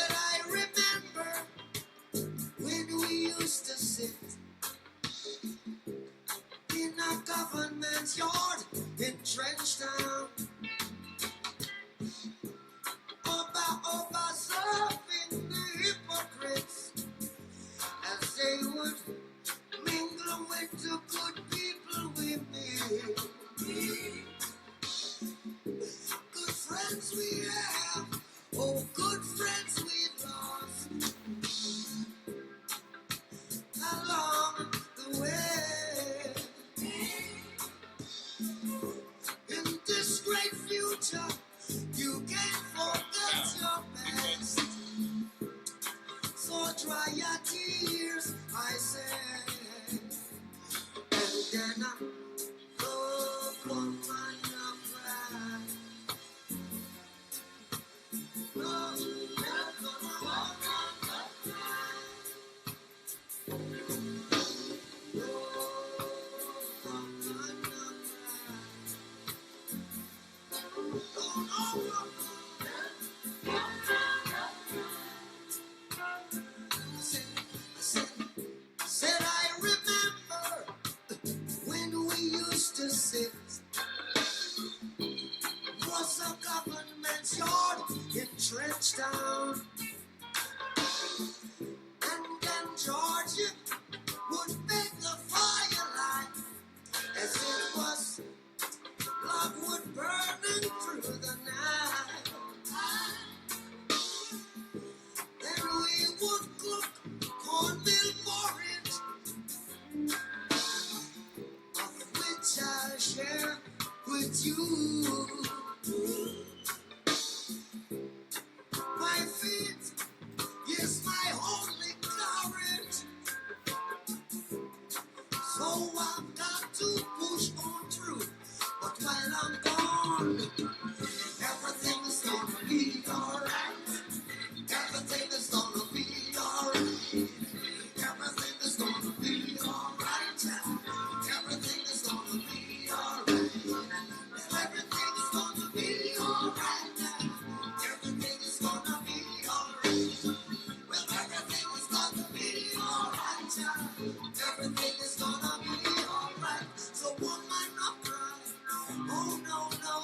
I remember when we used to sit in a government yard in Trenchtown, observing the hypocrites as they would mingle with the good people we meet. Good friends we have, oh good friends we lost along the way. In this great future, you can't forget your past. So dry your tears, I say, and then oh woman, no cry. No, said I remember when we used to sit. Was a government yard in Trenchtown, and then Georgia would make the firelight as it was logwood burning through the night. Then we would cook cornmeal porridge, of which I'll share with you. My feet is my only courage, so I've got to push on through. But while I'm gone, everything's gonna be alright. Everything is gonna be alright. Everything is gonna be alright. Everything is gonna be alright. Everything is gonna be alright. Everything is gonna be alright. Well, everything is gonna be alright. Everything is gonna be alright. So woman, not cry. Oh no, no,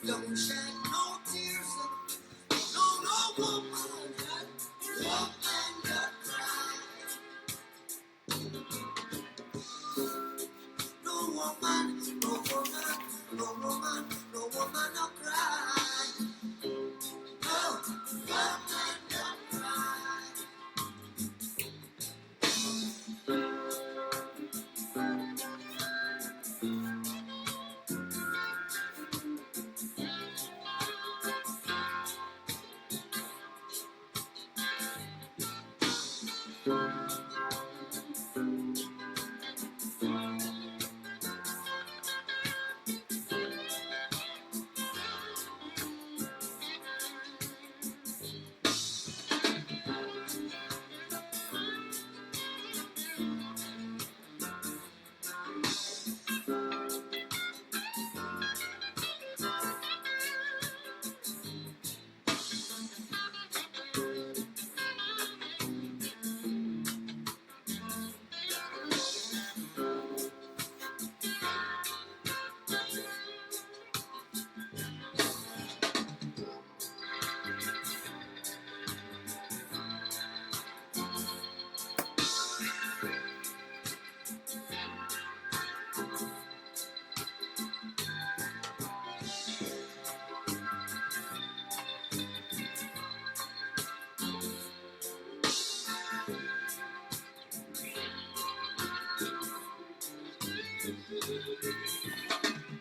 don't shed no tears. No, no, woman, woman, not cry. No woman, no woman, no woman, no woman, not cry. No, woman, not cry.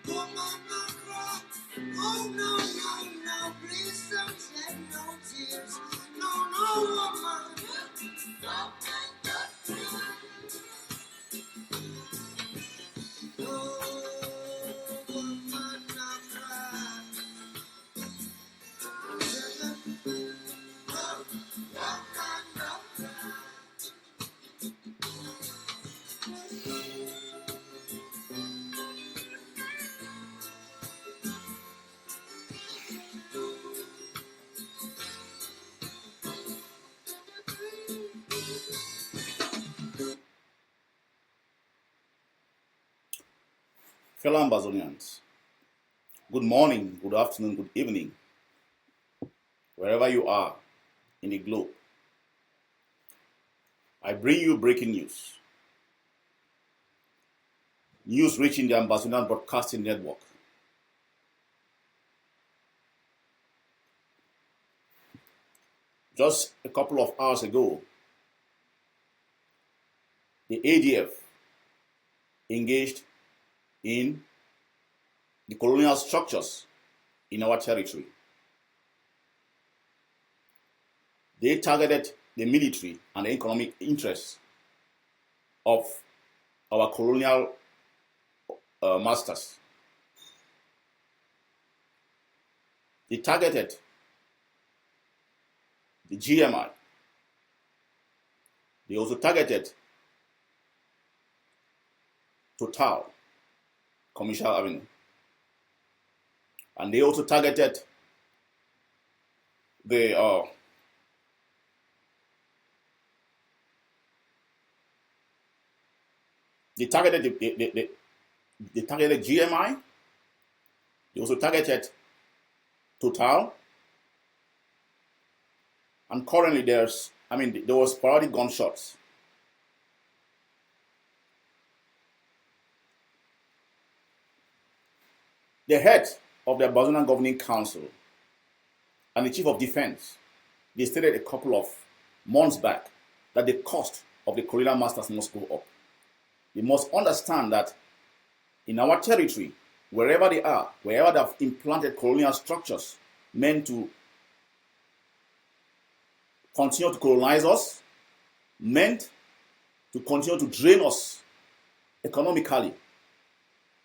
Woman, not cry. Oh no, no, no, please don't shed no tears. No, no, woman, woman, not cry. Oh, woman, not cry. Oh, woman, not cry. Fellow Ambazonians, good morning, good afternoon, good evening, wherever you are in the globe. I bring you breaking news. News reaching the Ambazonian Broadcasting Network. Just a couple of hours ago, the ADF engaged in the colonial structures in our territory. They targeted the military and the economic interests of our colonial masters. They targeted the GMI. They also targeted Total, Commercial Avenue. And they also targeted the they targeted GMI. They also targeted Total. And currently there was sporadic gunshots. The head of the Ambazonia Governing Council and the Chief of Defense, they stated a couple of months back that the cost of the colonial masters must go up. They must understand that in our territory, wherever they are, wherever they have implanted colonial structures meant to continue to colonize us, meant to continue to drain us economically,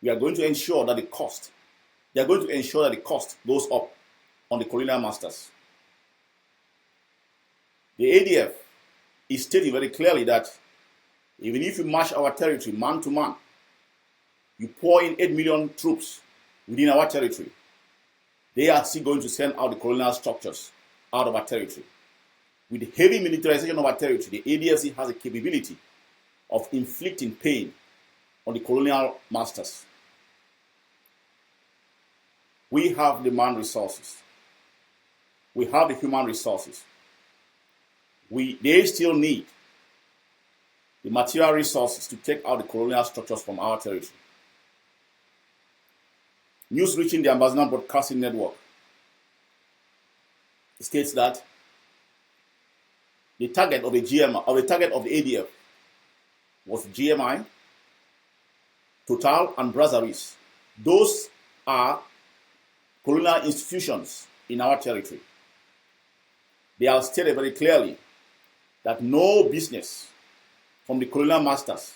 we are going to ensure that the cost goes up on the colonial masters. The ADF is stating very clearly that even if you march our territory man to man, you pour in 8 million troops within our territory, they are still going to send out the colonial structures out of our territory. With the heavy militarization of our territory, the ADF has a capability of inflicting pain on the colonial masters. We have the man resources. We have the human resources. They still need the material resources to take out the colonial structures from our territory. News reaching the Ambazonia Broadcasting Network states that the target of the ADF was GMI, Total, and Brazzaville. Those are colonial institutions in our territory. They have stated very clearly that no business from the colonial masters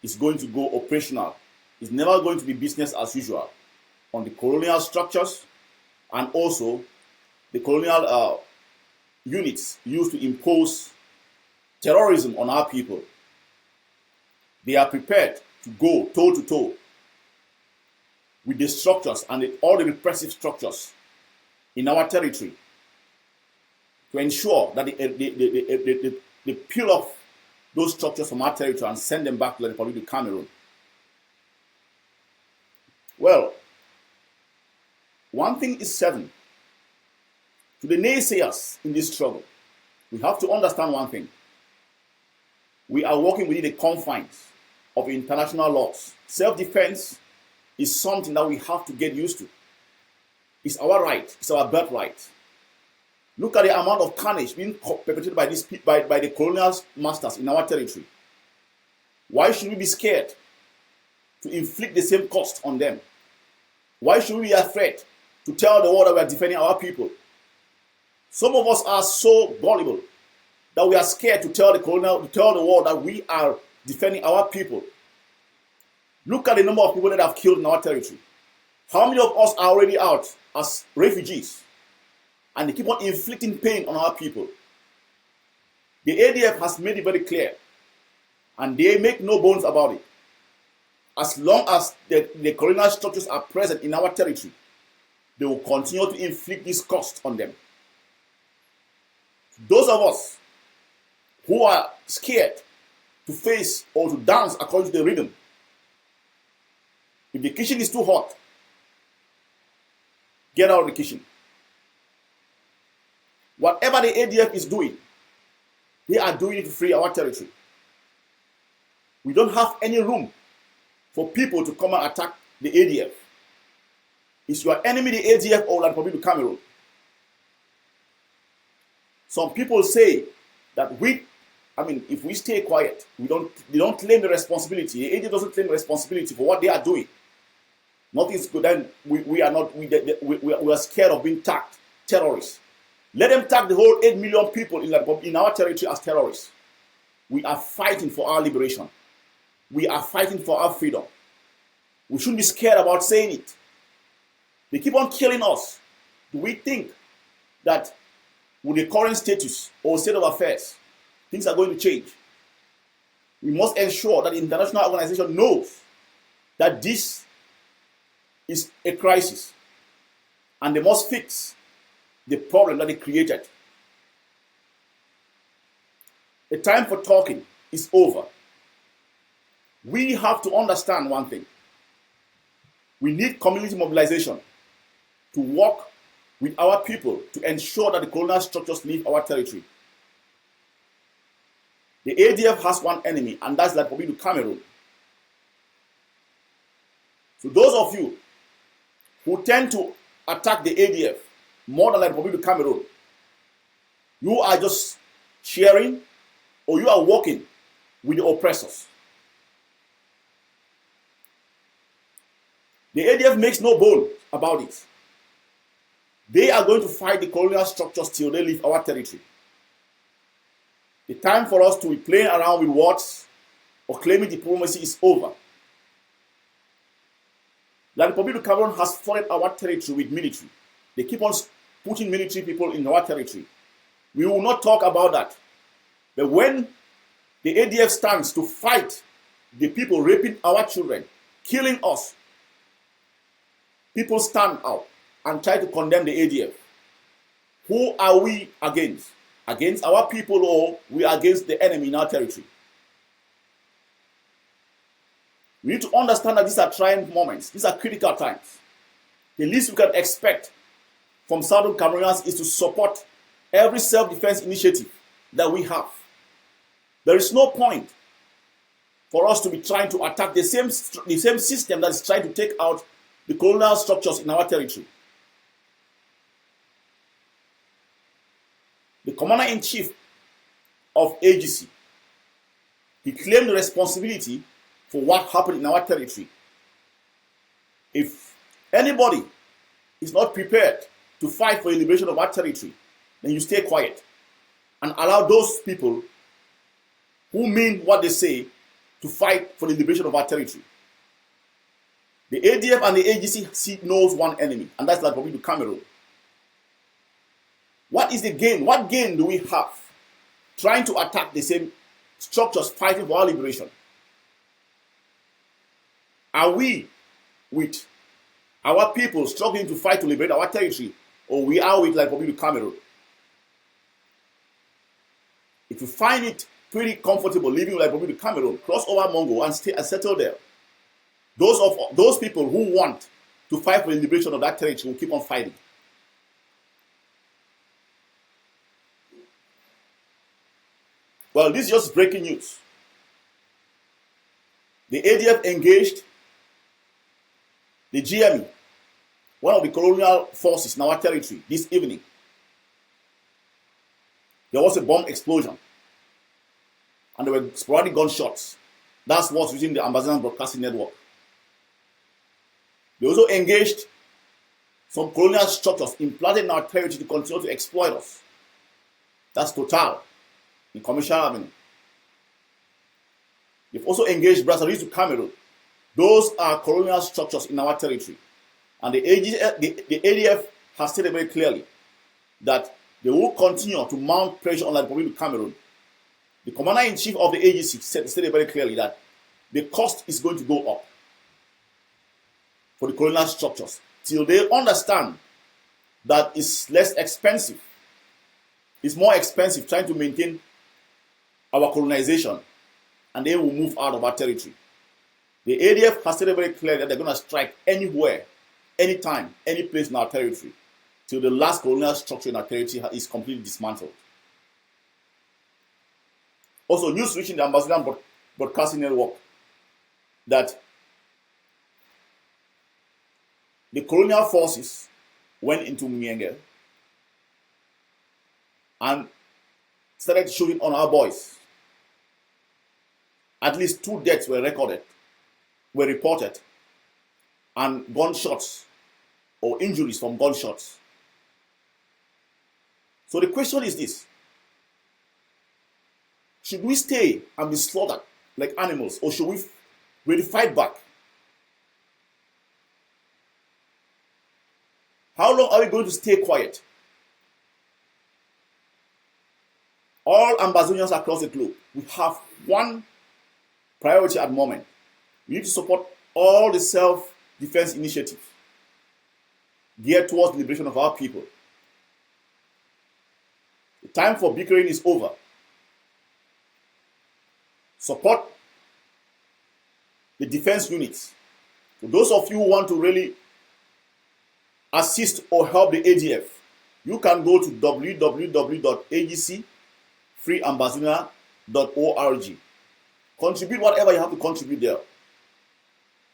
is going to go operational. It's never going to be business as usual on the colonial structures and also the colonial units used to impose terrorism on our people. They are prepared to go toe to toe with the structures and all the repressive structures in our territory to ensure that they peel off those structures from our territory and send them back to the Republic of Cameroon. Well, one thing is certain. To the naysayers in this struggle, we have to understand one thing. We are working within the confines of international laws. Self-defense is something that we have to get used to. It's our right. It's our birthright. Look at the amount of carnage being perpetrated by the colonial masters in our territory. Why should we be scared to inflict the same cost on them? Why should we be afraid to tell the world that we are defending our people? Some of us are so gullible that we are scared to tell the world that we are defending our people. Look at the number of people that have killed in our territory. How many of us are already out as refugees? And they keep on inflicting pain on our people. The ADF has made it very clear, and they make no bones about it. As long as the colonial structures are present in our territory, they will continue to inflict this cost on them. Those of us who are scared to face or to dance according to the rhythm, If the kitchen is too hot, get out of the kitchen. Whatever the ADF is doing, they are doing it to free our territory. We don't have any room for people to come and attack the ADF. Is your enemy the ADF or Republic of Cameroon? Some people say that if we stay quiet, they don't claim the responsibility. The ADF doesn't claim the responsibility for what they are doing. Nothing's good. Then we are scared of being tagged terrorists. Let them tag the whole 8 million people in our territory as terrorists. We are fighting for our liberation. We are fighting for our freedom. We shouldn't be scared about saying it. They keep on killing us. Do we think that with the current status or state of affairs, things are going to change? We must ensure that the international organization knows that this is a crisis and they must fix the problem that they created. The time for talking is over. We have to understand one thing. We need community mobilization to work with our people to ensure that the colonial structures leave our territory. The ADF has one enemy, and that's the Republic of Cameroon. So those of you who tend to attack the ADF more than the Republic of Cameroon, you are just cheering or you are working with the oppressors. The ADF makes no bones about it. They are going to fight the colonial structures till they leave our territory. The time for us to be playing around with words or claiming diplomacy is over. The Republic of Cameroon has flooded our territory with military. They keep on putting military people in our territory. We will not talk about that. But when the ADF stands to fight the people raping our children, killing us, people stand out and try to condemn the ADF. Who are we against? Against our people, or we are against the enemy in our territory? We need to understand that these are trying moments. These are critical times. The least we can expect from Southern Cameroonians is to support every self-defense initiative that we have. There is no point for us to be trying to attack the same system that is trying to take out the colonial structures in our territory. The commander-in-chief of AGC, he claimed the responsibility for what happened in our territory. If anybody is not prepared to fight for the liberation of our territory, then you stay quiet and allow those people who mean what they say to fight for the liberation of our territory. The ADF and the AGC knows one enemy, and that's the Republic of Cameroon. What is the gain? What gain do we have trying to attack the same structures fighting for our liberation? Are we with our people struggling to fight to liberate our territory, or we are with the Republic of Cameroon? If you find it pretty comfortable living with the Republic of Cameroon, cross over Mongo and stay and settle there. Those people who want to fight for the liberation of that territory will keep on fighting. Well, this is just breaking news. The ADF engaged the GME, one of the colonial forces in our territory, this evening. There was a bomb explosion, and there were sporadic gunshots. That's what's using the Ambazonia broadcasting network. They also engaged some colonial structures implanted in our territory to continue to exploit us. That's Total in Commercial Avenue. They've also engaged Brazzaville to Cameroon. Those are colonial structures in our territory. And the ADF has stated very clearly that they will continue to mount pressure on the Republic of Cameroon. The commander-in-chief of the AGC stated very clearly that the cost is going to go up for the colonial structures till they understand that it's less expensive. It's more expensive trying to maintain our colonization, and they will move out of our territory. The ADF has said very clear that they're going to strike anywhere, anytime, any place in our territory, till the last colonial structure in our territory is completely dismantled. Also, news reaching the Ambazonian Broadcasting Network that the colonial forces went into Muyenge and started shooting on our boys. At least 2 deaths were reported, and gunshots or injuries from gunshots. So the question is this: should we stay and be slaughtered like animals, or should we really fight back? How long are we going to stay quiet? All Ambazonians across the globe, we have one priority at the moment. We need to support all the self-defense initiatives geared towards the liberation of our people. The time for bickering is over. Support the defense units. For those of you who want to really assist or help the ADF, you can go to www.agcfreeambazonia.org. Contribute whatever you have to contribute there.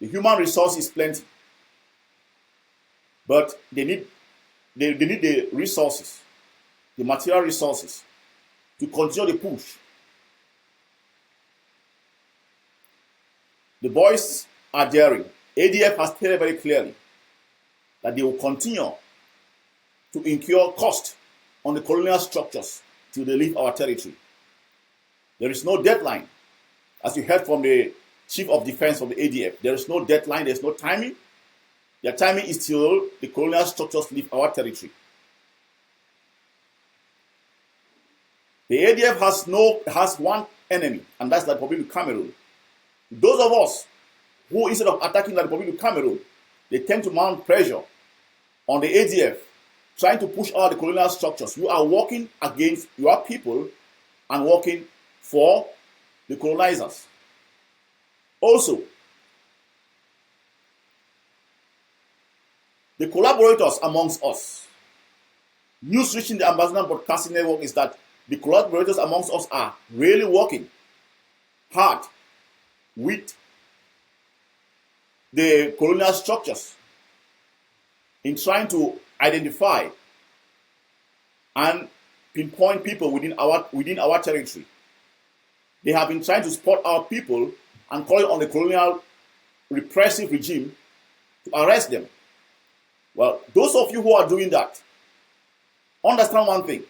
The human resource is plenty, but they need the resources, the material resources, to continue the push. The boys are daring. ADF has stated very clearly that they will continue to incur cost on the colonial structures till they leave our territory. There is no deadline. As you heard from the Chief of Defense of the ADF, there is no deadline, there is no timing. Their timing is till the colonial structures leave our territory. The ADF has one enemy, and that's the Republic of Cameroon. Those of us who, instead of attacking the Republic of Cameroon, they tend to mount pressure on the ADF, trying to push out the colonial structures. You are working against your people and working for the colonizers. Also, the collaborators amongst us. News reaching the Ambazonian Broadcasting Network is that the collaborators amongst us are really working hard with the colonial structures in trying to identify and pinpoint people within our territory. They have been trying to spot our people and call on the colonial repressive regime to arrest them. Well, those of you who are doing that, understand one thing.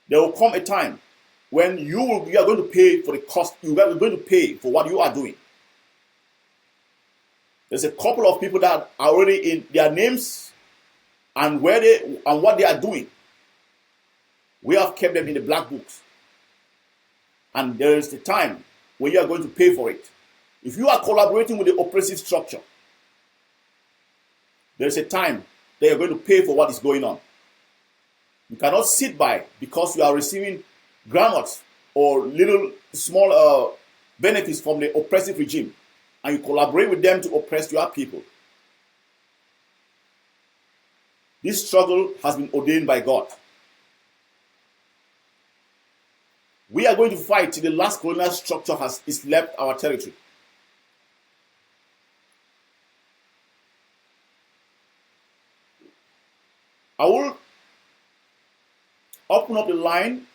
There will come a time when you are going to pay for the cost. You are going to pay for what you are doing. There's a couple of people that are already in their names and where they and what they are doing. We have kept them in the black books. And there is the time when you are going to pay for it. If you are collaborating with the oppressive structure, there is a time that you're going to pay for what is going on. You cannot sit by because you are receiving grammars or little small benefits from the oppressive regime, and you collaborate with them to oppress your people. This struggle has been ordained by God. We are going to fight till the last colonial structure is left our territory. I will open up the line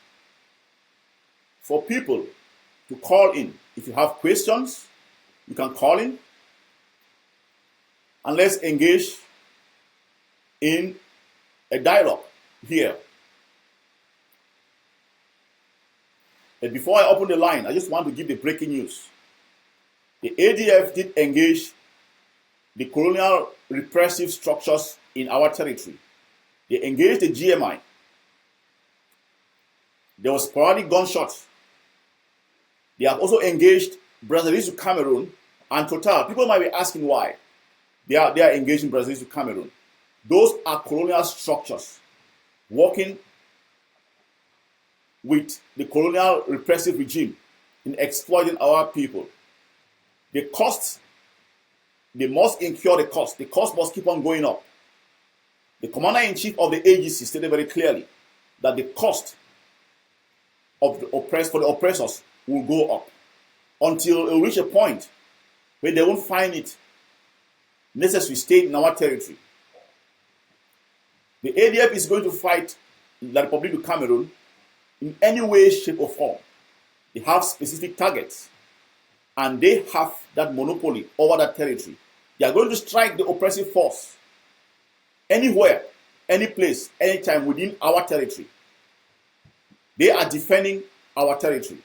for people to call in. If you have questions, you can call in and let's engage in a dialogue here. But before I open the line, I just want to give the breaking news. The ADF did engage the colonial repressive structures in our territory. They engaged the GMI. There was sporadic gunshots. They have also engaged Brazzaville to Cameroon and Total. People might be asking why they are engaging Brazzaville to Cameroon. Those are colonial structures working with the colonial repressive regime in exploiting our people. The cost, they must incur the cost. The cost must keep on going up. The commander-in-chief of the AGC stated very clearly that the cost of the for the oppressors will go up until it will reach a point where they won't find it necessary to stay in our territory. The ADF is going to fight the Republic of Cameroon in any way, shape, or form. They have specific targets, and they have that monopoly over that territory. They are going to strike the oppressive force anywhere, any place, anytime within our territory. They are defending our territory.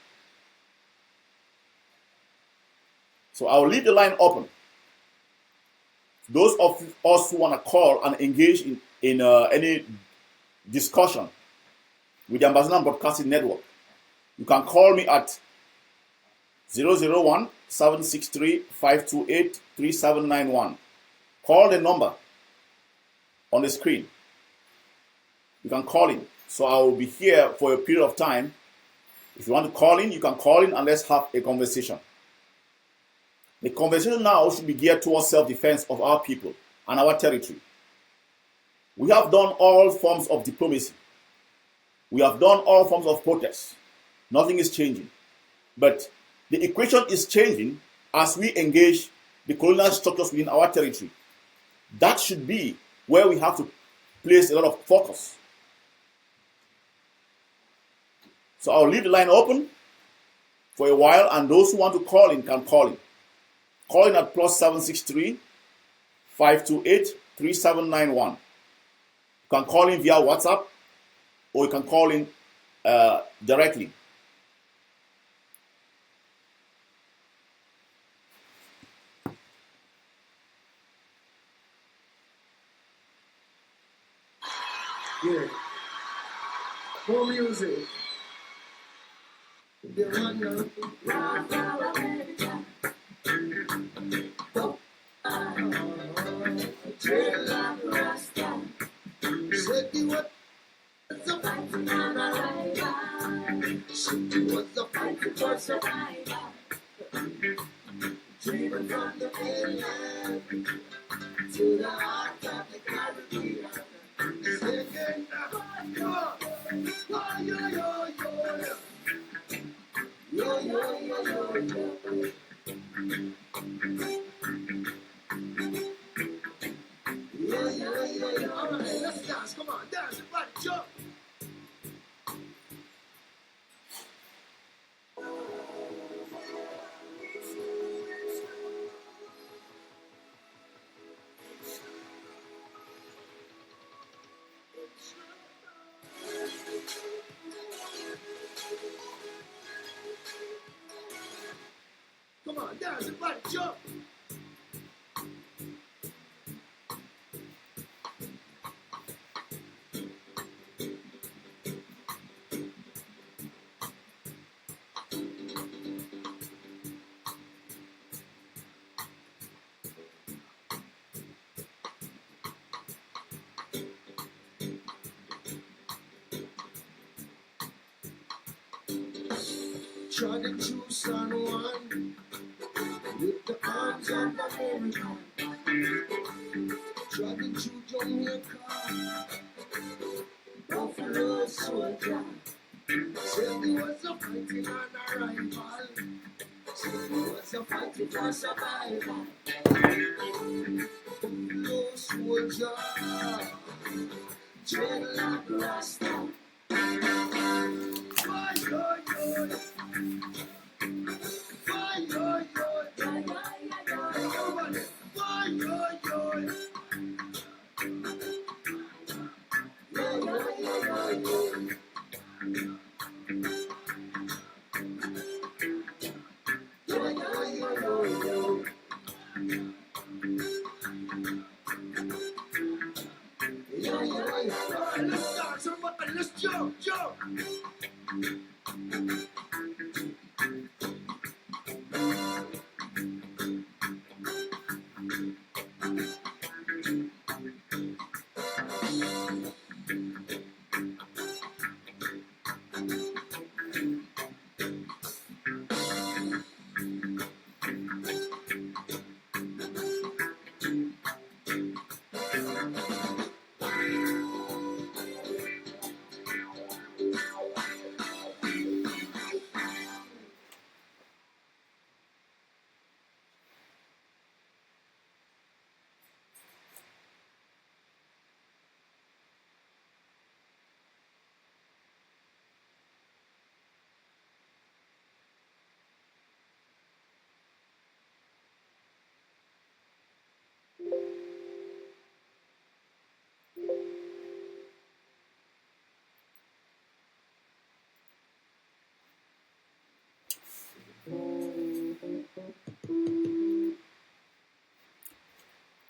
So I will leave the line open. Those of us who want to call and engage in any discussion with the Ambazonia Broadcasting Network, you can call me at 001-763-528-3791. Call the number on the screen. You can call in. So I will be here for a period of time. If you want to call in, you can call in and let's have a conversation. The conversation now should be geared towards self-defense of our people and our territory. We have done all forms of diplomacy. We have done all forms of protest. Nothing is changing. But the equation is changing as we engage the colonial structures within our territory. That should be where we have to place a lot of focus. So I'll leave the line open for a while, and those who want to call in can call in. Call in at +763 528 3791. You can call in via WhatsApp, or you can call in directly. Yeah. More music. The one for survival. Driven from the mainland to the heart of the Caribbean. Singing, yo, yo, yo, yo, yo, yo, yo, yo, yo. Yeah, yeah, yeah, yeah. All right, let's dance. Come on, dance, everybody, jump. Come on, dance, everybody, jump. Trotted to San Juan with the arms of America. Trotted to Jamaica, Buffalo soldier. Said he was a fighting on a rival. Said he was a fighting for survival. Buffalo soldier, dreadlock rasta. Let's dance, everybody, let's jump, jump.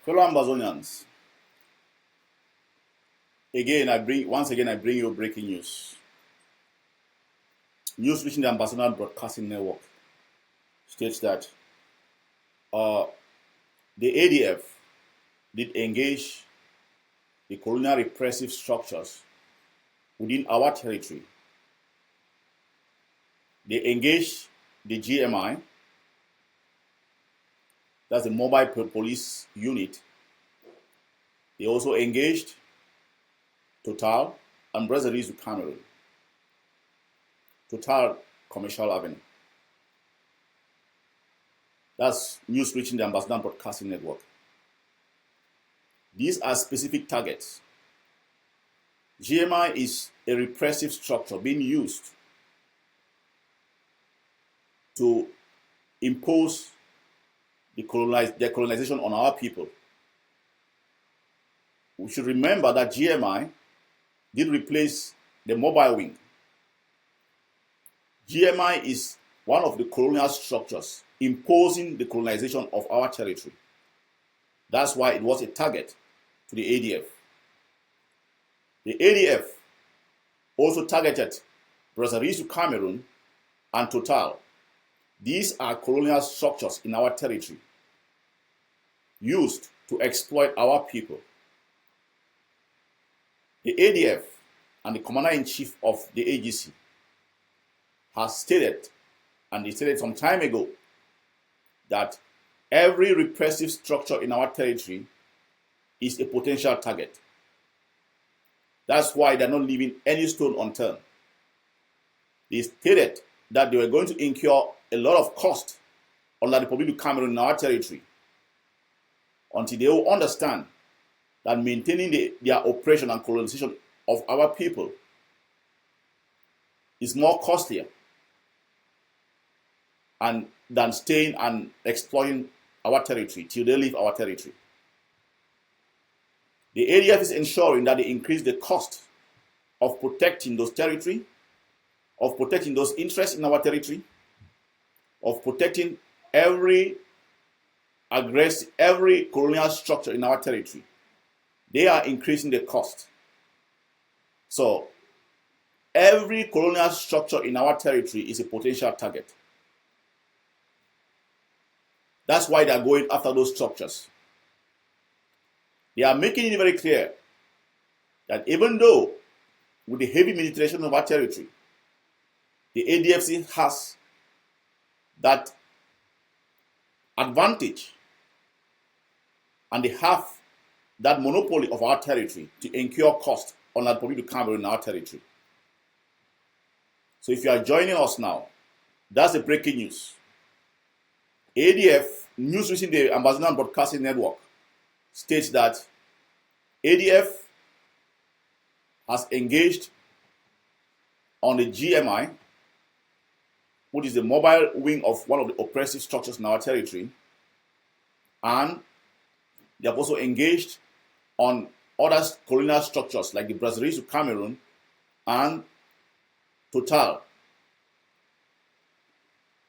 Fellow Ambazonians, once again I bring you breaking news. News reaching the Ambazonia Broadcasting Network states that the ADF did engage the colonial repressive structures within our territory. They engaged the GMI, that's the mobile police unit. They also engaged Total and Brazzaville to Cameroon. Total Commercial Avenue. That's news reaching the Ambazonia Broadcasting Network. These are specific targets. GMI is a repressive structure being used to impose the colonization on our people. We should remember that GMI did replace the mobile wing. GMI is one of the colonial structures imposing the colonization of our territory. That's why it was a target to the ADF. The ADF also targeted Brazzaville to Cameroon and Total. These are colonial structures in our territory used to exploit our people. The ADF and the Commander-in-Chief of the AGC has stated, and he stated some time ago, that every repressive structure in our territory is a potential target. That's why they're not leaving any stone unturned. They stated that they were going to incur a lot of cost on the Republic of Cameroon in our territory until they will understand that maintaining their oppression and colonization of our people is more costlier than staying and exploiting our territory till they leave our territory. The ADF is ensuring that they increase the cost of protecting those territory, of protecting those interests in our territory, of protecting every colonial structure in our territory. They are increasing the cost. So every colonial structure in our territory is a potential target. That's why they are going after those structures. They are making it very clear that even though with the heavy militarization of our territory, the ADFC has that advantage and they have that monopoly of our territory to incur cost on the Republic of Cameroon in our territory. So if you are joining us now, that's the breaking news. ADF, news reaching the Ambazonia Broadcasting Network, states that ADF has engaged on the GMI, which is the mobile wing of one of the oppressive structures in our territory, and they have also engaged on other colonial structures like the Brazzaville to Cameroon and Total.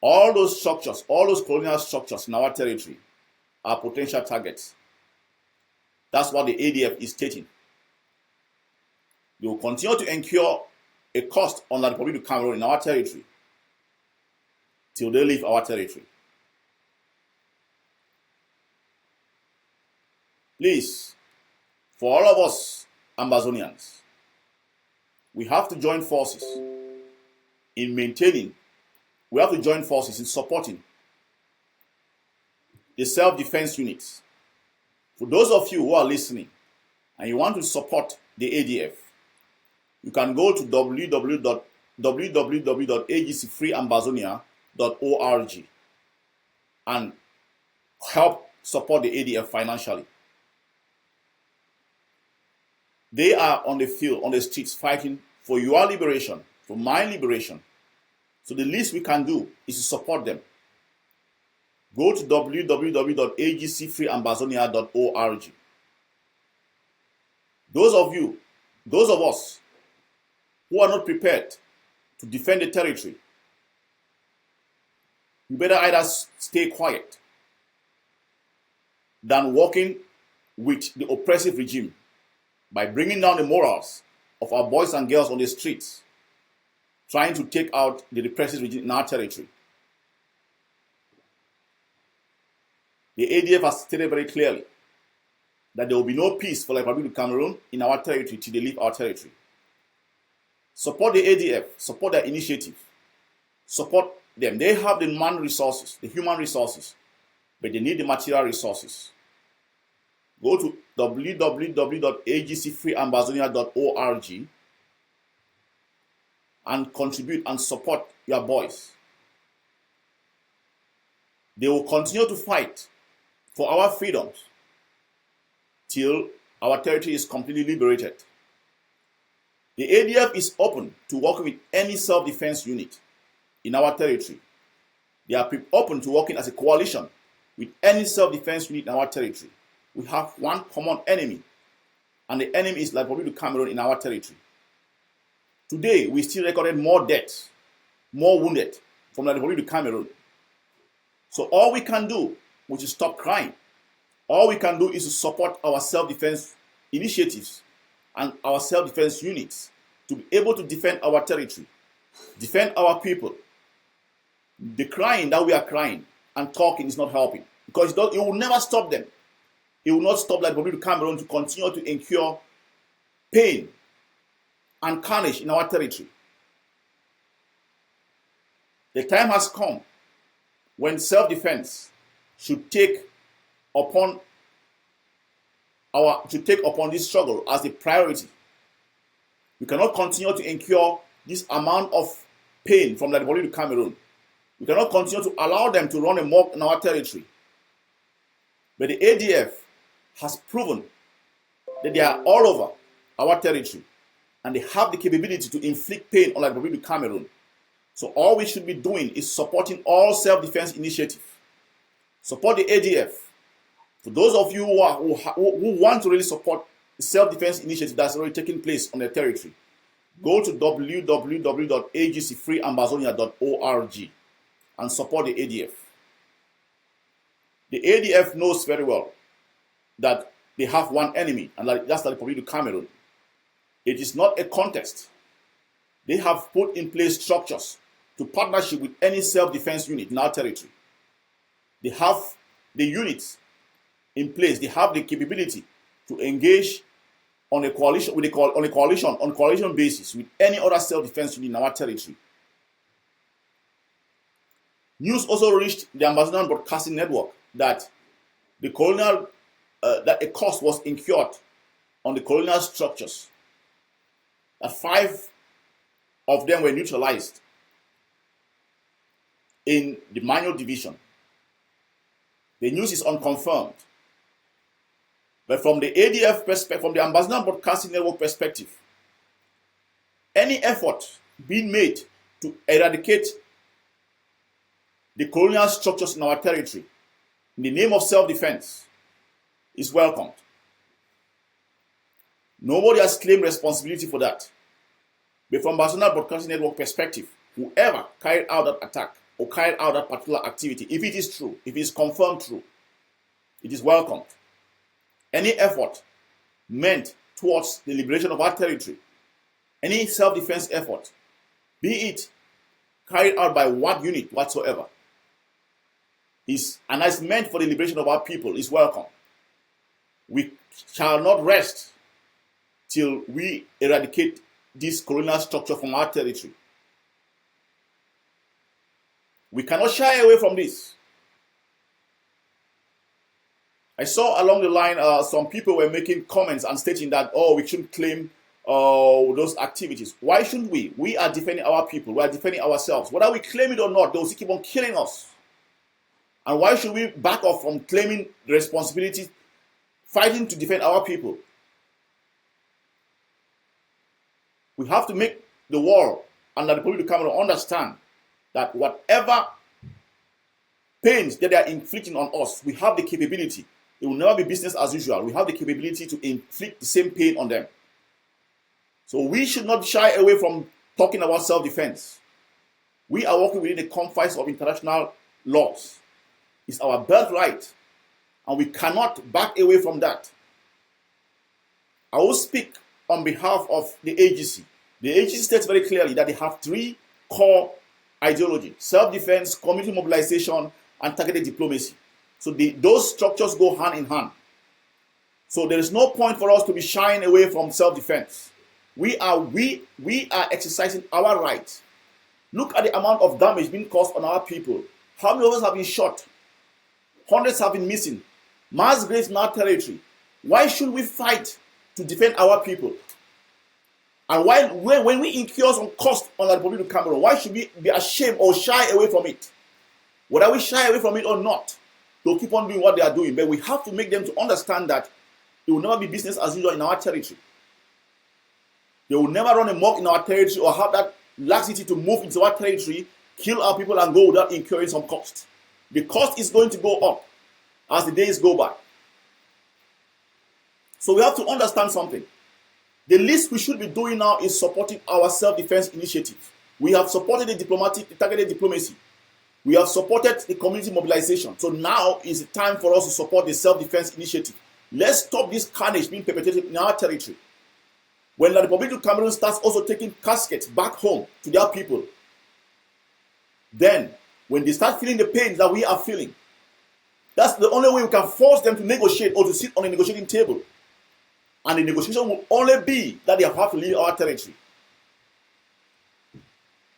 All those structures, all those colonial structures in our territory are potential targets. That's what the ADF is stating. They will continue to incur a cost on the Republic of Cameroon in our territory till they leave our territory. Please, for all of us Ambazonians, we have to join forces in maintaining, we have to join forces in supporting the self-defense units. For those of you who are listening and you want to support the ADF, you can go to www.agcfreeambazonia.org and help support the ADF financially. They are on the field, on the streets, fighting for your liberation, for my liberation. So the least we can do is to support them. Go to www.agcfreeambazonia.org. Those of us who are not prepared to defend the territory, you better either stay quiet than walking with the oppressive regime by bringing down the morals of our boys and girls on the streets, trying to take out the repressive regime in our territory. The ADF has stated very clearly that there will be no peace for the Republic of Cameroon in our territory till they leave our territory. Support the ADF, support their initiative, support them. They have the man resources, the human resources, but they need the material resources. Go to www.agcfreeambazonia.org and contribute and support your boys. They will continue to fight for our freedoms till our territory is completely liberated. The ADF is open to working with any self-defense unit in our territory. They are open to working as a coalition with any self-defense unit in our territory. We have one common enemy, and the enemy is the Republic of Cameroon in our territory. Today, we still recorded more deaths, more wounded from the Republic of Cameroon. So all we can do, which is stop crying, all we can do is to support our self-defense initiatives and our self-defense units to be able to defend our territory, defend our people. The crying that we are crying and talking is not helping, because it will never stop them. It will not stop the Republic of Cameroon to continue to incur pain and carnage in our territory. The time has come when self-defense should take upon this struggle as a priority. We cannot continue to incur this amount of pain from the Republic of Cameroon. We cannot continue to allow them to run amok in our territory. But the ADF has proven that they are all over our territory and they have the capability to inflict pain on the Republic of Cameroon. So all we should be doing is supporting all self-defense initiatives. Support the ADF. For those of you who want to really support the self-defense initiative that's already taking place on their territory, go to www.agcfreeambazonia.org and support the ADF. The ADF knows very well that they have one enemy, and that's the Republic of Cameroon. It is not a contest. They have put in place structures to partnership with any self-defense unit in our territory. They have the units in place. They have the capability to engage on a coalition basis with any other self-defense unit in our territory. News also reached the Ambazonian Broadcasting Network that that a cost was incurred on the colonial structures. That 5 of them were neutralized in the manual division. The news is unconfirmed. But from the ADF perspective, from the Ambazonian Broadcasting Network perspective, any effort being made to eradicate the colonial structures in our territory in the name of self-defense is welcomed. Nobody has claimed responsibility for that. But from Ambazonian Broadcasting Network perspective, whoever carried out that attack or carried out that particular activity, if it is true, if it is confirmed true, it is welcomed. Any effort meant towards the liberation of our territory, any self-defense effort, be it carried out by what unit whatsoever, and is meant for the liberation of our people, is welcome. We shall not rest till we eradicate this colonial structure from our territory. We cannot shy away from this. I saw along the line some people were making comments and stating that, we shouldn't claim those activities. Why shouldn't we? We are defending our people. We are defending ourselves. Whether we claim it or not, they'll keep on killing us. And why should we back off from claiming the responsibility, fighting to defend our people? We have to make the world and the Republic of Cameroon understand that whatever pains that they are inflicting on us, we have the capability. It will never be business as usual. We have the capability to inflict the same pain on them. So we should not shy away from talking about self-defense. We are working within the confines of international laws. It's our birthright, and we cannot back away from that. I will speak on behalf of the AGC. The AGC states very clearly that they have three core ideologies: self-defense, community mobilization, and targeted diplomacy. So those structures go hand in hand. So there is no point for us to be shying away from self-defense. We are exercising our rights. Look at the amount of damage being caused on our people. How many of us have been shot? Hundreds have been missing. Mass graves in our territory. Why should we fight to defend our people? And when we incur some cost on the Republic of Cameroon, why should we be ashamed or shy away from it? Whether we shy away from it or not, they'll keep on doing what they are doing. But we have to make them to understand that it will never be business as usual in our territory. They will never run amok in our territory or have that laxity to move into our territory, kill our people, and go without incurring some cost. The cost is going to go up as the days go by. So we have to understand something. The least we should be doing now is supporting our self-defense initiative. We have supported the targeted diplomacy. We have supported the community mobilization. So now is the time for us to support the self-defense initiative. Let's stop this carnage being perpetrated in our territory. When the Republic of Cameroon starts also taking caskets back home to their people, then when they start feeling the pain that we are feeling, that's the only way we can force them to negotiate or to sit on a negotiating table. And the negotiation will only be that they have to leave our territory.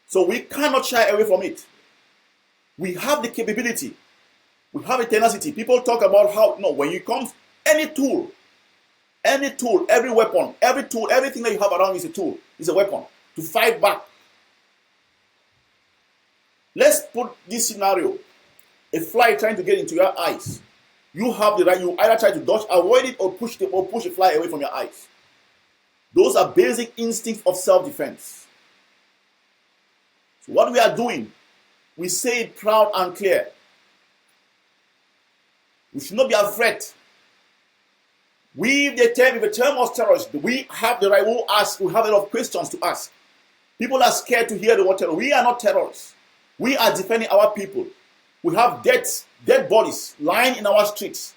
So we cannot shy away from it. We have the capability. We have a tenacity. People talk about how, when you come, any tool, every weapon, every tool, everything that you have around is a tool, is a weapon to fight back. Let's put this scenario: a fly trying to get into your eyes. You have the right. You either try to dodge, avoid it, or push a fly away from your eyes. Those are basic instincts of self-defense. So what we are doing, we say it proud and clear. We should not be afraid. If they term us terrorists, we have the right. We have a lot of questions to ask. People are scared to hear the word terror. We are not terrorists. We are defending our people. We have dead bodies lying in our streets.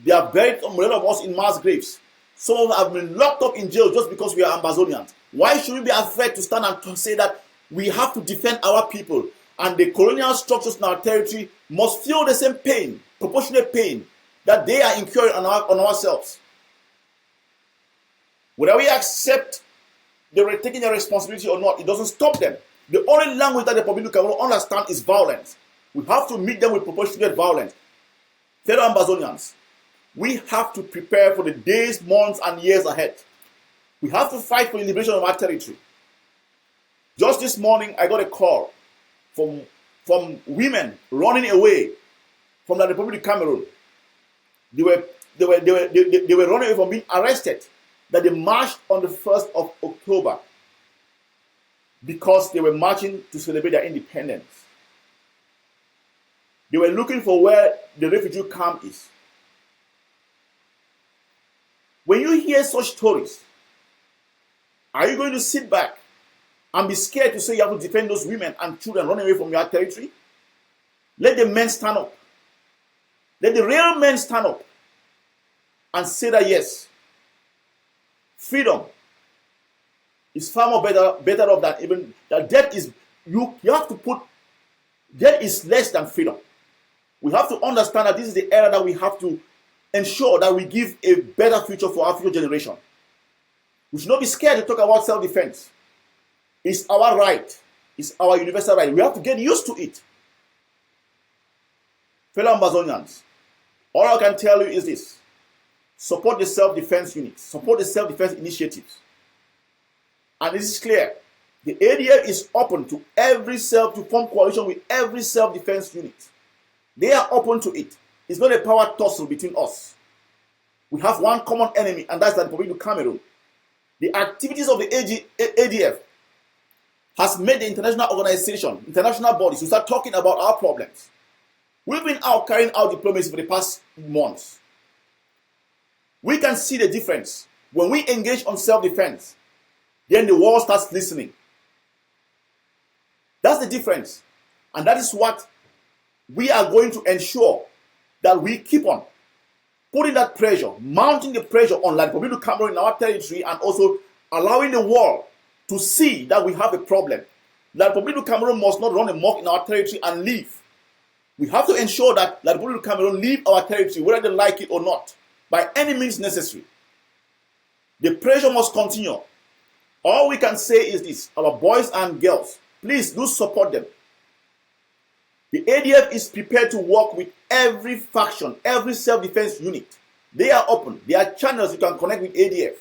They are buried, many of us, in mass graves. Some of us have been locked up in jail just because we are Ambazonians. Why should we be afraid to stand and to say that we have to defend our people, and the colonial structures in our territory must feel the same pain, proportionate pain, that they are incurring on ourselves? Whether we accept taking the responsibility or not, it doesn't stop them. The only language that the Republic can understand is violence. We have to meet them with proportionate violence. Fellow Ambazonians, we have to prepare for the days, months, and years ahead. We have to fight for the liberation of our territory. Just this morning, I got a call from women running away from the Republic of Cameroon. They were running away from being arrested. That they marched on the 1st of October because they were marching to celebrate their independence. They were looking for where the refugee camp is. When you hear such stories, are you going to sit back and be scared to say you have to defend those women and children running away from your territory? Let the men stand up. Let the real men stand up and say that yes, freedom is far more better off than even that. Death is you have to put death is less than freedom. We have to understand that this is the era that we have to ensure that we give a better future for our future generation. We should not be scared to talk about self-defense. It's our right. It's our universal right. We have to get used to it. Fellow Ambazonians, all I can tell you is this: support the self-defense units, support the self-defense initiatives. And this is clear. The ADF is open to to form coalition with every self-defense unit. They are open to it. It's not a power tussle between us. We have one common enemy, and that's the Republic of Cameroon. The activities of the ADF has made the international organization, international bodies, to start talking about our problems. We've been out carrying out diplomacy for the past months. We can see the difference. When we engage on self-defense, then the world starts listening. That's the difference. And that is what we are going to ensure that we keep on. putting that pressure, mounting the pressure on like Republic of Cameroon in our territory, and also allowing the world to see that we have a problem. La Republic of Cameroon must not run amok in our territory and leave. We have to ensure that La Republic of Cameroon leave our territory, whether they like it or not, by any means necessary. The pressure must continue. All we can say is this: our boys and girls, please do support them. The ADF is prepared to work with every faction, every self-defense unit. They are open. There are channels you can connect with ADF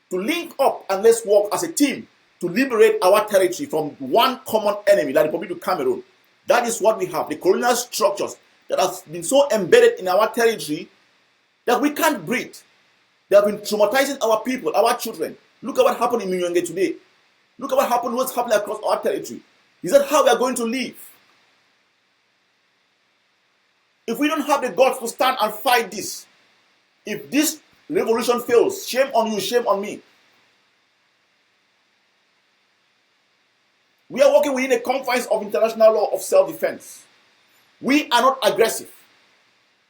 to link up, and let's work as a team to liberate our territory from one common enemy, the Republic of Cameroon. That is what we have. The colonial structures that have been so embedded in our territory that we can't breathe. They have been traumatizing our people, our children. Look at what happened in Minyonge today. Look at what's happening across our territory. Is that how we are going to live? If we don't have the guts to stand and fight this, if this revolution fails, shame on you, shame on me. We are working within the confines of international law of self-defense. We are not aggressive.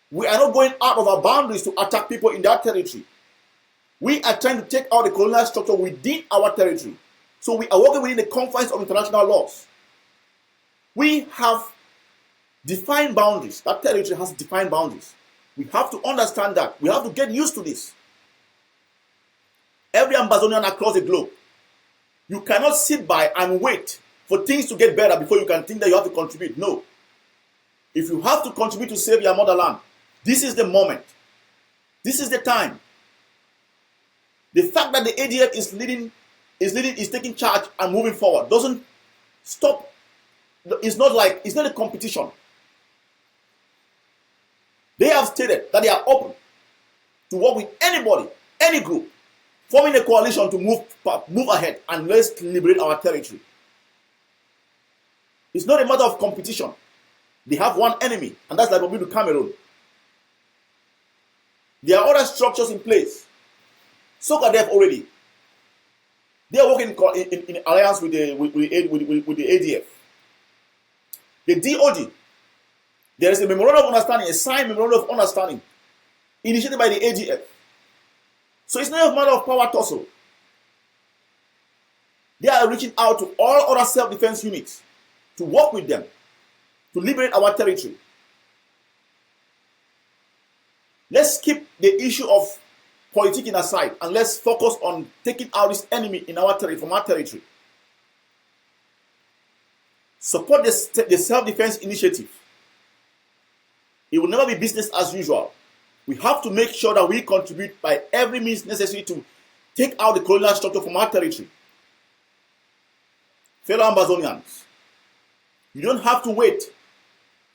We are not going out of our boundaries to attack people in their territory. We are trying to take out the colonial structure within our territory. So we are working within the confines of international laws. We have defined boundaries. That territory has defined boundaries. We have to understand that. We have to get used to this. Every Ambazonian across the globe, you cannot sit by and wait for things to get better before you can think that you have to contribute. No. If you have to contribute to save your motherland, this is the moment. This is the time. The fact that the ADF is taking charge and moving forward doesn't stop. It's not a competition. They have stated that they are open to work with anybody, any group, forming a coalition to move ahead and let's liberate our territory. It's not a matter of competition. They have one enemy, and that's the Republic of Cameroon. There are other structures in place. So are they already. They are working in alliance with the ADF. The DOD, there is a memorandum of understanding, a signed memorandum of understanding, initiated by the ADF. So it's not a matter of power tussle. They are reaching out to all other self-defense units to work with them to liberate our territory. Let's keep the issue of politicking aside and let's focus on taking out this enemy in our territory, from our territory. Support the self-defense initiative. It will never be business as usual. We have to make sure that we contribute by every means necessary to take out the colonial structure from our territory. Fellow Ambazonians, you don't have to wait.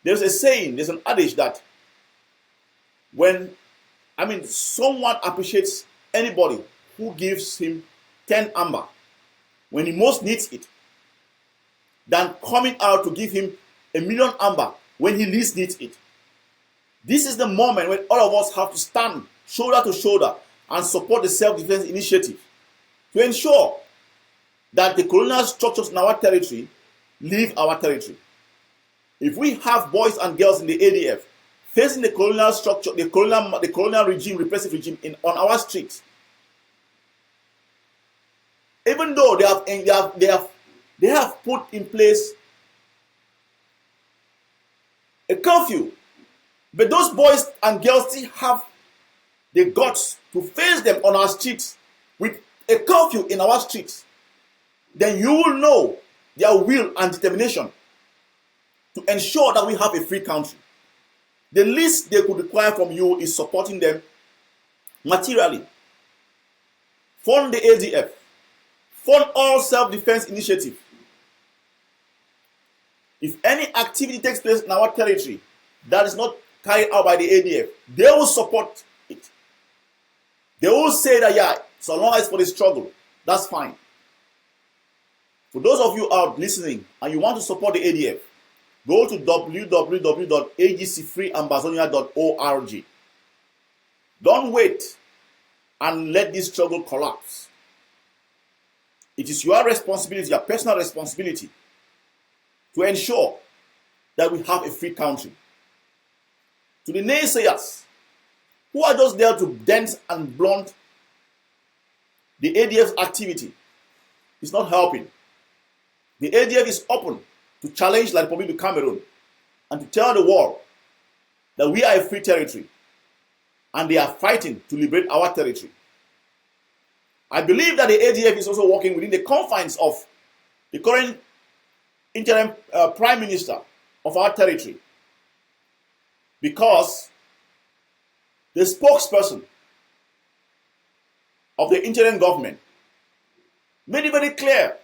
There's a saying, there's an adage that someone appreciates anybody who gives him 10 amber when he most needs it, than coming out to give him 1,000,000 amber when he least needs it. This is the moment when all of us have to stand shoulder to shoulder and support the self-defense initiative to ensure that the colonial structures in our territory leave our territory. If we have boys and girls in the ADF facing the colonial structure, the colonial regime, repressive regime on our streets, even though they have put in place a curfew, but those boys and girls still have the guts to face them on our streets with a curfew in our streets, then you will know their will and determination to ensure that we have a free country. The least they could require from you is supporting them materially. Fund the ADF. Fund all self-defense initiatives. If any activity takes place in our territory that is not carried out by the ADF, they will support it. They will say that, yeah, so long as for the struggle, that's fine. For those of you out listening and you want to support the ADF, go to www.agcfreeambazonia.org. Don't wait and let this struggle collapse. It is your responsibility, your personal responsibility, to ensure that we have a free country. To the naysayers, who are just there to dent and blunt the ADF's activity. It's not helping. The ADF is open to challenge the Republic of Cameroon and to tell the world that we are a free territory and they are fighting to liberate our territory. I believe that the ADF is also working within the confines of the current interim prime minister of our territory, because the spokesperson of the interim government made it very clear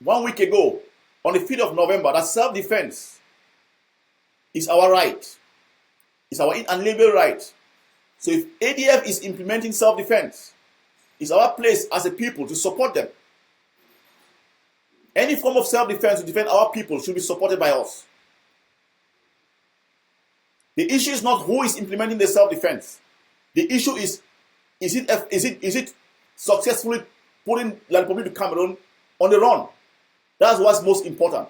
1 week ago on the 5th of November that self-defense is our right. It's our inalienable right. So if ADF is implementing self-defense, it's our place as a people to support them. Any form of self-defense to defend our people should be supported by us. The issue is not who is implementing the self-defense. The issue is it successfully putting the Republic of Cameroon on the run? That's what's most important.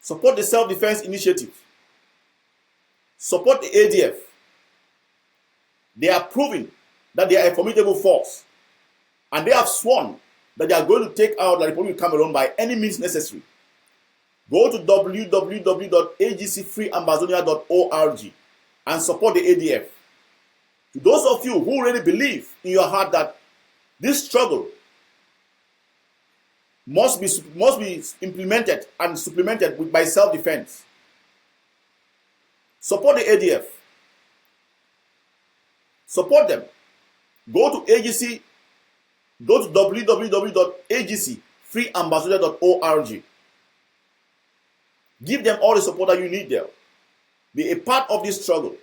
Support the self-defense initiative. Support the ADF. They are proving that they are a formidable force. And they have sworn that they are going to take out the Republic of Cameroon by any means necessary. Go to www.agcfreeambazonia.org and support the ADF. To those of you who really believe in your heart that this struggle must be implemented and supplemented by self-defense, support the ADF. Support them. Go to www.agcfreeambassador.org. Give them all the support that you need there. Be a part of this struggle.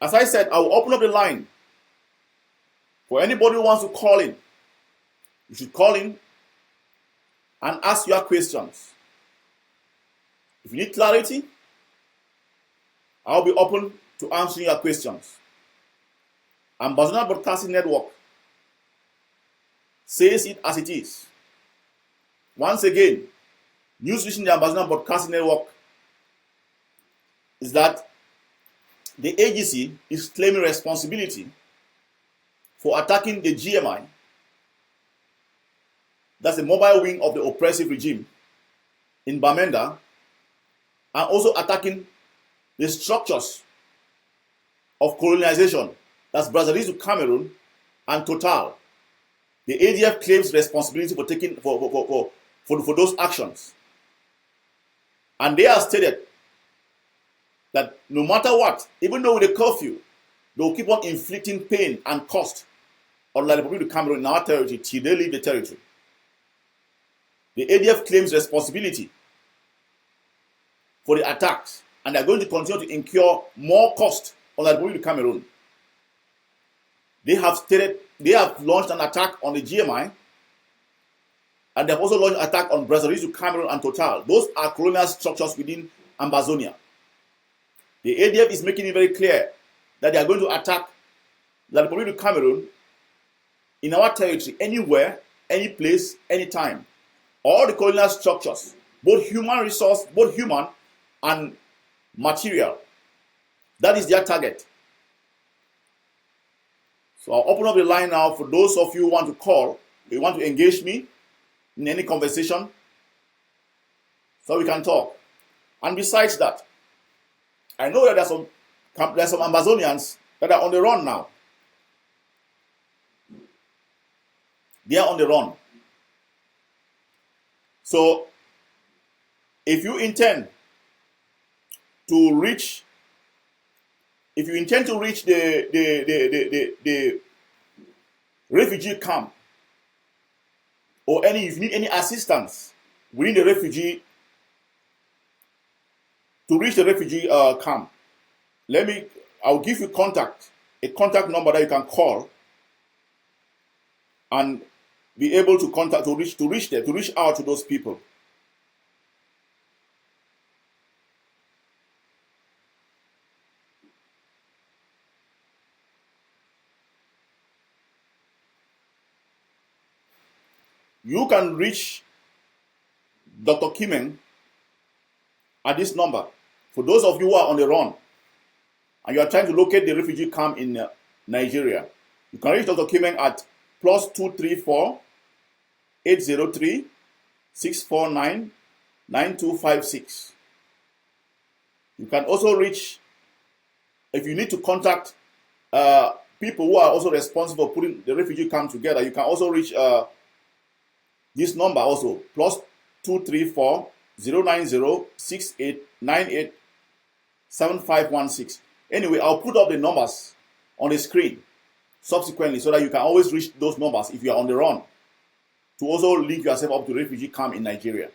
As I said, I will open up the line for anybody who wants to call in. You should call in and ask your questions. If you need clarity, I'll be open to answering your questions. Ambazonia Broadcasting Network says it as it is. Once again, news reaching the Ambazonia Broadcasting Network is that the AGC is claiming responsibility for attacking the GMI, that's the mobile wing of the oppressive regime in Bamenda, and also attacking the structures of colonization, that's Brazzaville to Cameroon and Total. The ADF claims responsibility for taking for those actions. And they have stated that no matter what, even though with the curfew, they will keep on inflicting pain and cost on the Republic of Cameroon in our territory till they leave the territory. The ADF claims responsibility for the attacks, and they are going to continue to incur more cost on the Republic of Cameroon. They have stated they have launched an attack on the GMI, and they have also launched an attack on Brazzaville to Cameroon and Total. Those are colonial structures within Ambazonia. The ADF is making it very clear that they are going to attack the Republic of Cameroon in our territory, anywhere, any place, anytime. All the colonial structures, both human resource, both human and material. That is their target. So I'll open up the line now for those of you who want to call, you want to engage me in any conversation, so we can talk. And besides that, I know that there's some Ambazonians that are on the run now. They are on the run. So, if you intend to reach the refugee camp, or if you need any assistance within the refugee to reach the refugee camp, I'll give you a contact number that you can call and be able to reach out to those people. You can reach Dr. Kimeng at this number. For those of you who are on the run and you are trying to locate the refugee camp in Nigeria, you can reach Dr. Kimeng at +234 803 649 9256. You can also reach, if you need to contact people who are also responsible for putting the refugee camp together, you can also reach this number also, +234 090 6898 7516. Anyway, I'll put up the numbers on the screen subsequently so that you can always reach those numbers if you are on the run to also link yourself up to refugee camp in Nigeria.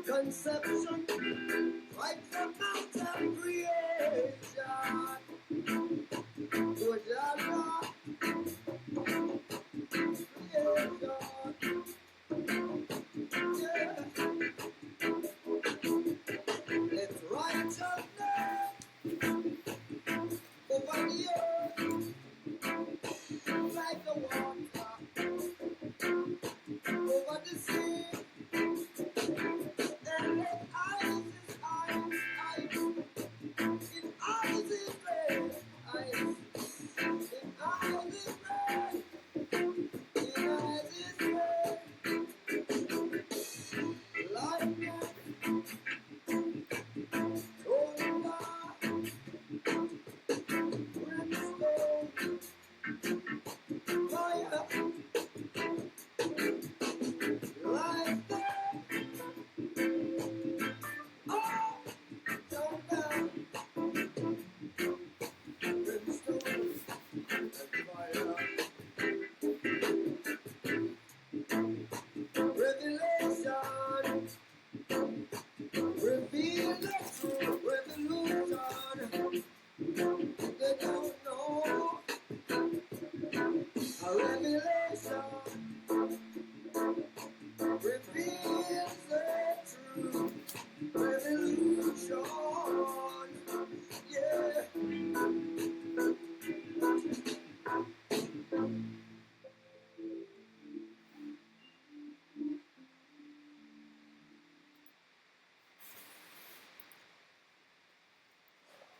Conception, right from mountain creation. Good Allah, creation. Yeah. Let's write your name over the earth like the water over the sea.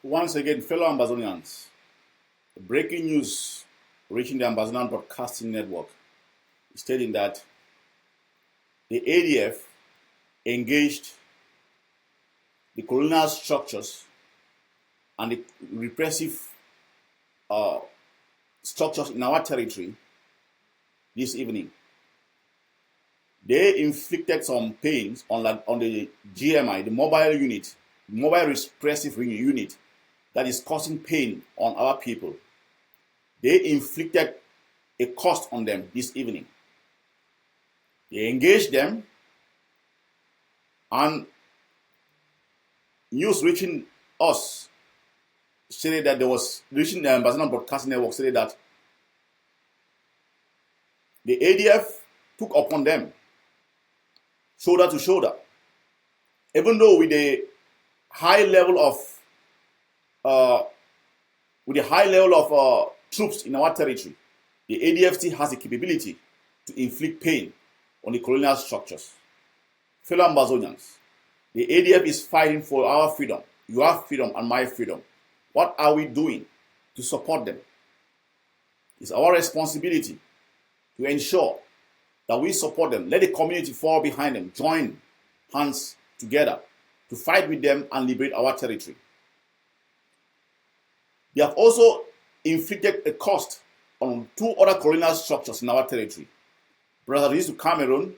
Once again, fellow Ambazonians, breaking news reaching the Ambazonian Broadcasting Network stating that the ADF engaged the colonial structures and the repressive structures in our territory this evening. They inflicted some pains on the GMI, the mobile unit, mobile repressive unit that is causing pain on our people. They inflicted a cost on them this evening. They engaged them, and news reaching us stated that reaching the Ambazonian Broadcasting Network stated that the ADF took upon them shoulder to shoulder, even though with a high level of troops in our territory, the ADF still has the capability to inflict pain on the colonial structures. Fellow Ambazonians, the ADF is fighting for our freedom, your freedom and my freedom. What are we doing to support them? It's our responsibility to ensure that we support them. Let the community fall behind them, join hands together to fight with them and liberate our territory. They have also inflicted a cost on two other colonial structures in our territory. rather it is to Cameroon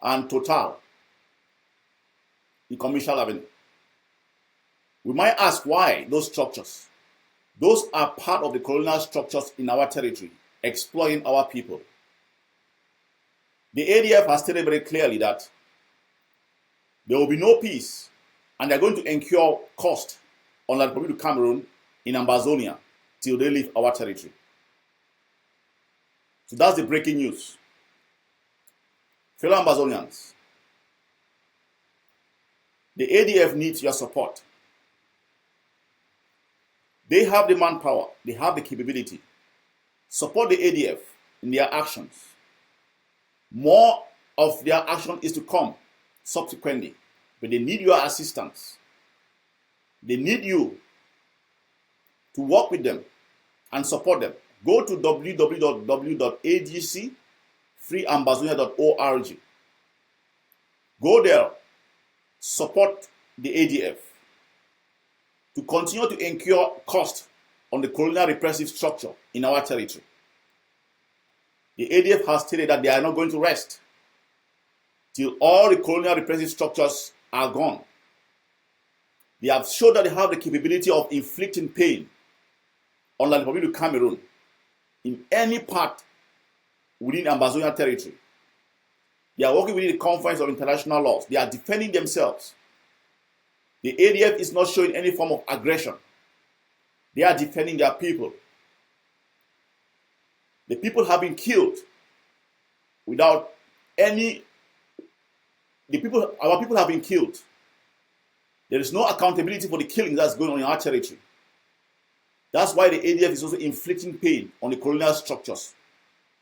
and Total in Commercial Avenue. We might ask why those structures. Those are part of the colonial structures in our territory, exploiting our people. The ADF has stated very clearly that there will be no peace, and they're going to incur cost on the Republic of Cameroon in Ambazonia till they leave our territory. So that's the breaking news. Fellow Ambazonians, the ADF needs your support. They have the manpower, they have the capability. Support the ADF in their actions. More of their action is to come subsequently, but they need your assistance. They need you to work with them and support them. Go to www.agcfreeambazonia.org. Go there, support the ADF to continue to incur cost on the colonial repressive structure in our territory. The ADF has stated that they are not going to rest till all the colonial repressive structures are gone. They have shown that they have the capability of inflicting pain on the Republic of Cameroon in any part within Ambazonia territory. They are working within the confines of international laws. They are defending themselves. The ADF is not showing any form of aggression. They are defending their people. The people have been killed without any. Our people have been killed. There is no accountability for the killing that's going on in our territory. That's why the ADF is also inflicting pain on the colonial structures,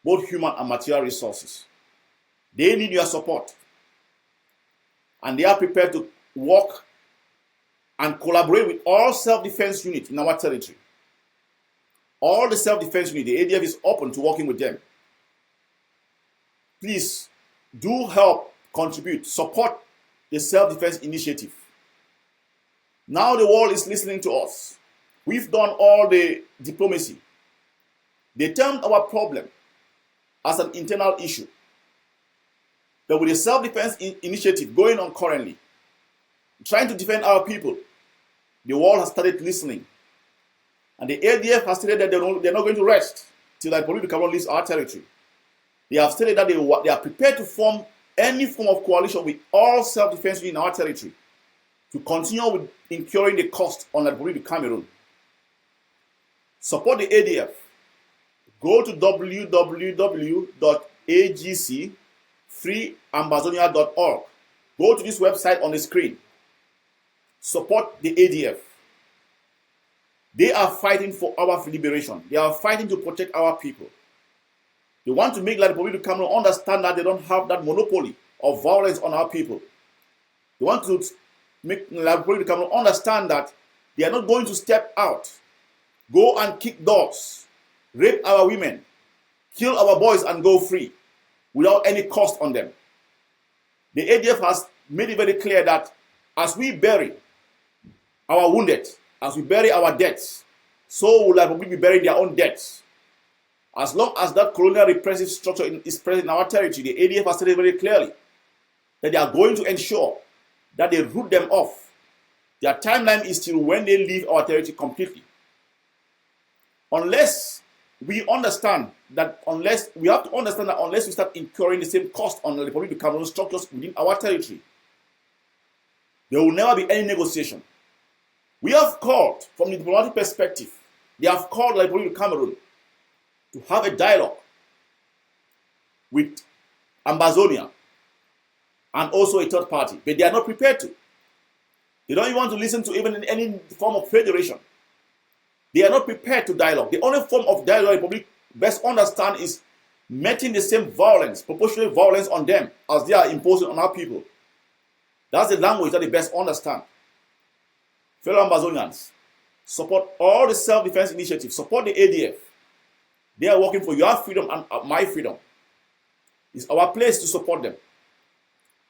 both human and material resources. They need your support. And they are prepared to work and collaborate with all self-defense units in our territory. All the self-defense units, the ADF is open to working with them. Please do help, contribute, support the self-defense initiative. Now the world is listening to us. We've done all the diplomacy. They termed our problem as an internal issue. But with the self-defense initiative going on currently, trying to defend our people, the world has started listening. And the ADF has stated that they're not going to rest till the Republic of Cameroon leaves our territory. They have stated that they are prepared to form any form of coalition with all self-defense in our territory to continue with incurring the cost on the Republic of Cameroon. Support the ADF. Go to www.agcfreeambazonia.org. Go to this website on the screen. Support the ADF. They are fighting for our liberation. They are fighting to protect our people. They want to make the Republic of Cameroon understand that they don't have that monopoly of violence on our people. They want to make the Republic of Cameroon understand that they are not going to step out, go and kick doors, rape our women, kill our boys and go free without any cost on them. The ADF has made it very clear that as we bury our wounded, as we bury our deads, so will the Republic be burying their own deaths. As long as that colonial repressive structure is present in our territory, the ADF has stated very clearly that they are going to ensure that they root them off. Their timeline is till when they leave our territory completely. Unless we understand that, unless we start incurring the same cost on the Republic of Cameroon structures within our territory, there will never be any negotiation. We have called, from the diplomatic perspective, they have called the Republic of Cameroon to have a dialogue with Ambazonia and also a third party, but they are not prepared to. They don't even want to listen to even any form of federation. They are not prepared to dialogue. The only form of dialogue the Republic best understand is meting the same violence, proportionate violence on them as they are imposing on our people. That's the language that they best understand. Fellow Ambazonians, support all the self-defense initiatives, support the ADF. They are working for your freedom and my freedom. It's our place to support them,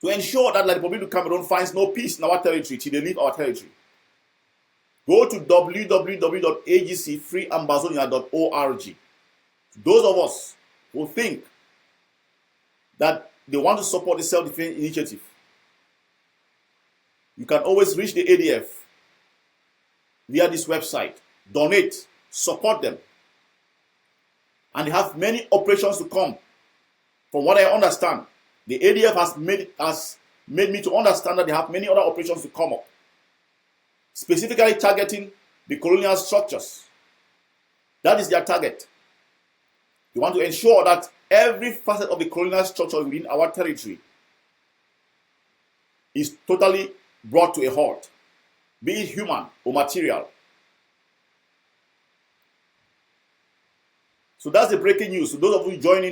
to ensure that the Republic of Cameroon finds no peace in our territory till they leave our territory. Go to www.agcfreeambazonia.org. Those of us who think that they want to support the self-defense initiative, you can always reach the ADF via this website. Donate, support them. And they have many operations to come. From what I understand, the ADF has made me to understand that they have many other operations to come up, specifically targeting the colonial structures. That is their target. They want to ensure that every facet of the colonial structure within our territory is totally brought to a halt, be it human or material. So that's the breaking news. So those of you join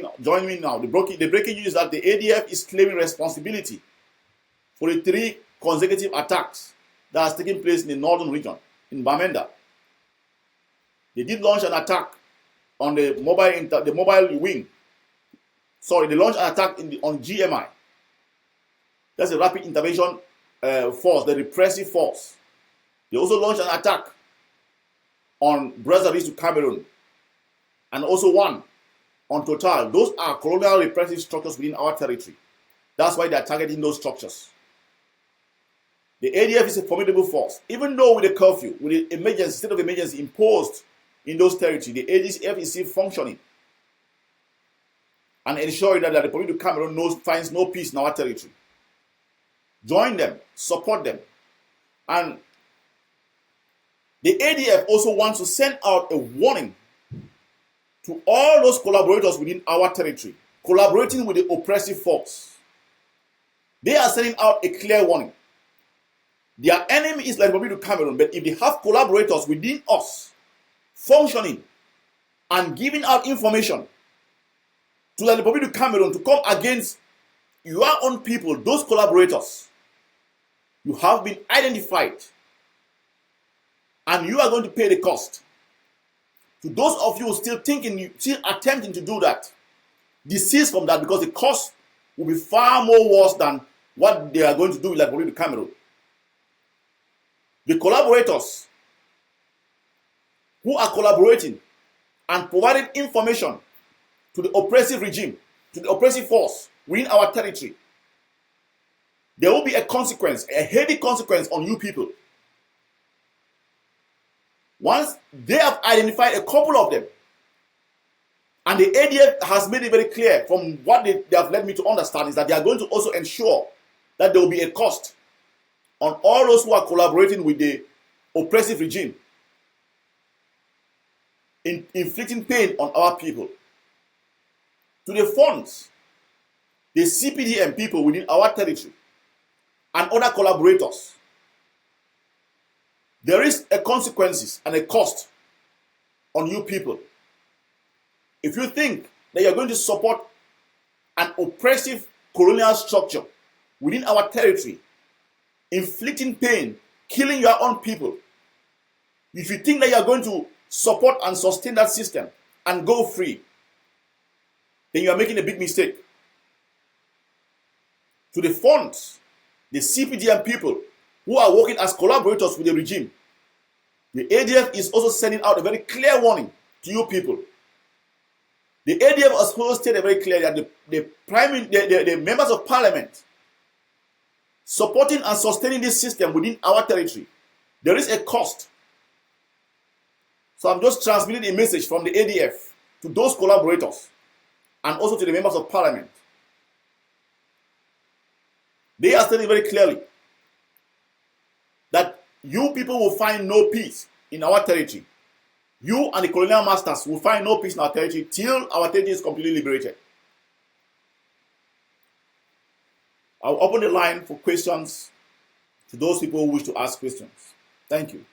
me now. The breaking news is that the ADF is claiming responsibility for the 3 consecutive attacks that has taken place in the northern region, in Bamenda. They did launch an attack on the mobile wing. Sorry, they launched an attack on GMI. That's a rapid intervention force, the repressive force. They also launched an attack on Brazzaville to Cameroon, and also one on Total. Those are colonial repressive structures within our territory. That's why they are targeting those structures. The ADF is a formidable force. Even though with the curfew, with the state of emergency imposed in those territories, the ADF is still functioning and ensuring that the Republic of Cameroon finds no peace in our territory. Join them, support them. And the ADF also wants to send out a warning to all those collaborators within our territory, collaborating with the oppressive force. They are sending out a clear warning. Their enemy is the Republic of Cameroon, but if they have collaborators within us functioning and giving out information to the Republic of Cameroon to come against your own people, those collaborators, you have been identified and you are going to pay the cost. To those of you still attempting to do that, desist from that, because the cost will be far more worse than what they are going to do with the Republic of Cameroon. The collaborators who are collaborating and providing information to the oppressive regime, to the oppressive force within our territory, there will be a consequence, a heavy consequence on you people. Once they have identified a couple of them, and the ADF has made it very clear from what they have led me to understand, is that they are going to also ensure that there will be a cost on all those who are collaborating with the oppressive regime in inflicting pain on our people. To the funds, the CPDM people within our territory and other collaborators, there is a consequences and a cost on you people. If you think that you're going to support an oppressive colonial structure within our territory, inflicting pain, killing your own people, if you think that you're going to support and sustain that system and go free, then you are making a big mistake. To the funds, the CPDM people who are working as collaborators with the regime, the ADF is also sending out a very clear warning to you people. The ADF has also stated very clearly that the members of parliament supporting and sustaining this system within our territory, there is a cost. So I'm just transmitting a message from the ADF to those collaborators and also to the members of parliament. They are stating very clearly that you people will find no peace in our territory. You and the colonial masters will find no peace in our territory till our territory is completely liberated. I'll open the line for questions to those people who wish to ask questions. Thank you.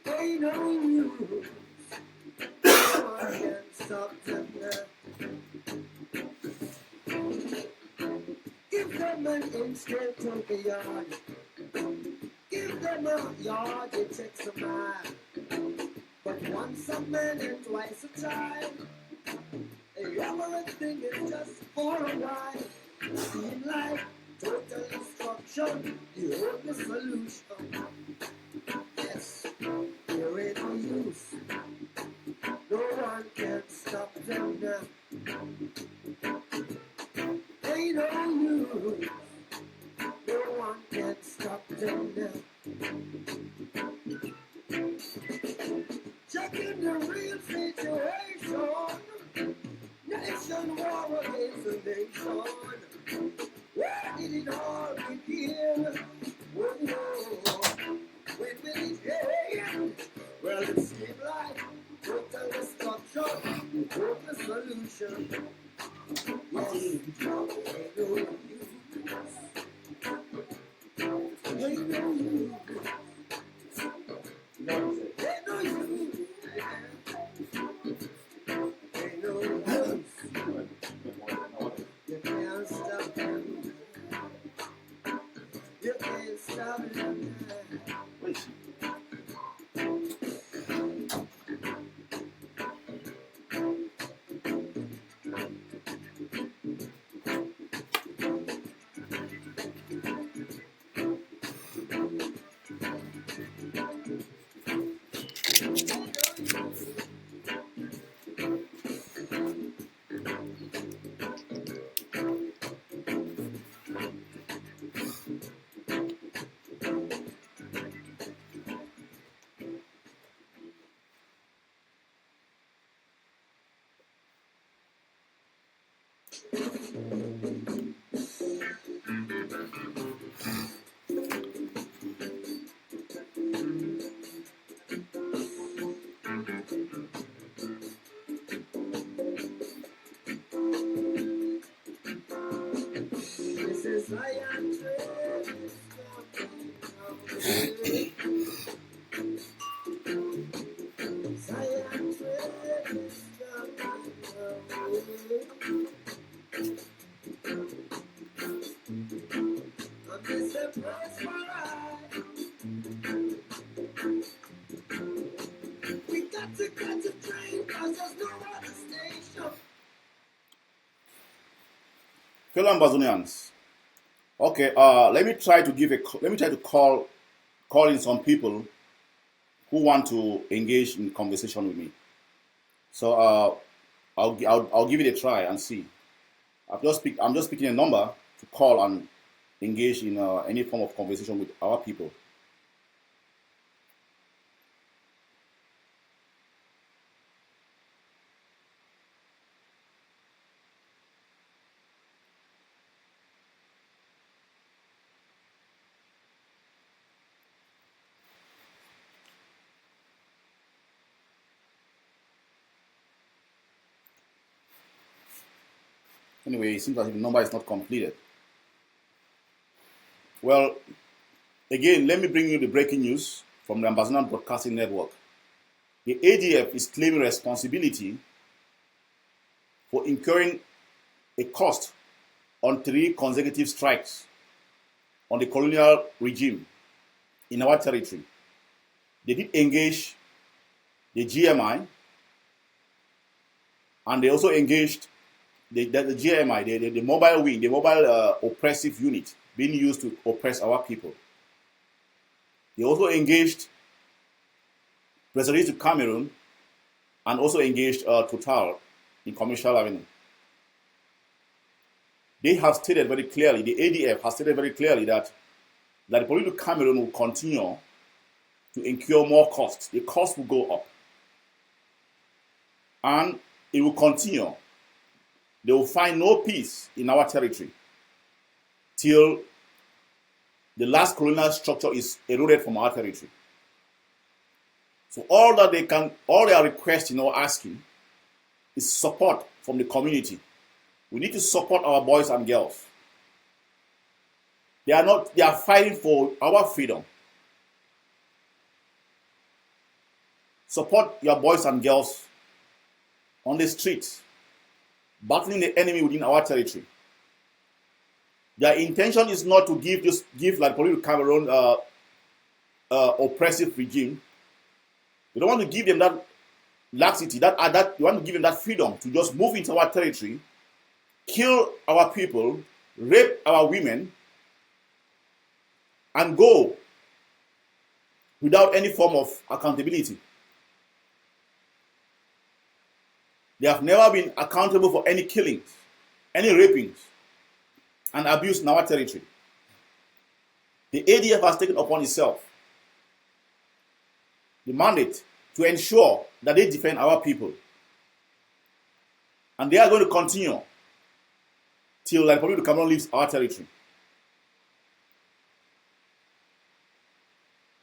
They know you. No one can stop them now. Give them an instant to the yard. Give them a yard, it takes a mile. But Once a man and twice a time. Everything is just for a while. Seem like total destruction, the only solution. Yes, there ain't no use. No one can stop them now. Ain't no use. No one can stop them now. Checking the real situation. Nation war against the nation. Where did it all begin? Whoa, when will it end? Well, it seemed like total destruction, total solution. Yes, ain't no use. Ain't no use. Ain't no use. Ain't no use. You can't stop them. You can't stop them. This is Zion Trail. Zion Trail. I'm just a place for ride. We got to catch a train 'cause there's no other station. Fellow Ambazonians, okay, let me try to call in some people who want to engage in conversation with me. So I'll give it a try and see. I'm just picking a number to call and engage in any form of conversation with our people. Anyway, it seems as if the number is not completed. Well, again, let me bring you the breaking news from the Ambazonia Broadcasting Network. The ADF is claiming responsibility for incurring a cost on 3 consecutive strikes on the colonial regime in our territory. They did engage the GMI, and they also engaged the GMI, the mobile wing, the mobile oppressive unit being used to oppress our people. They also engaged President to Cameroon and also engaged Total in Commercial Avenue. They have stated very clearly, the ADF has stated very clearly that the political Cameroon will continue to incur more costs. The cost will go up. And it will continue. They will find no peace in our territory till the last colonial structure is eroded from our territory. So all they are requesting or asking is support from the community. We need to support our boys and girls. They are fighting for our freedom. Support your boys and girls on the streets, battling the enemy within our territory. Their intention is not to give like political Cameroon oppressive regime. They don't want to give them that laxity, that you want to give them that freedom to just move into our territory, kill our people, rape our women, and go without any form of accountability. They have never been accountable for any killings, any rapings, and abuse in our territory. The ADF has taken upon itself the mandate to ensure that they defend our people. And they are going to continue till the Republic of Cameroon leaves our territory.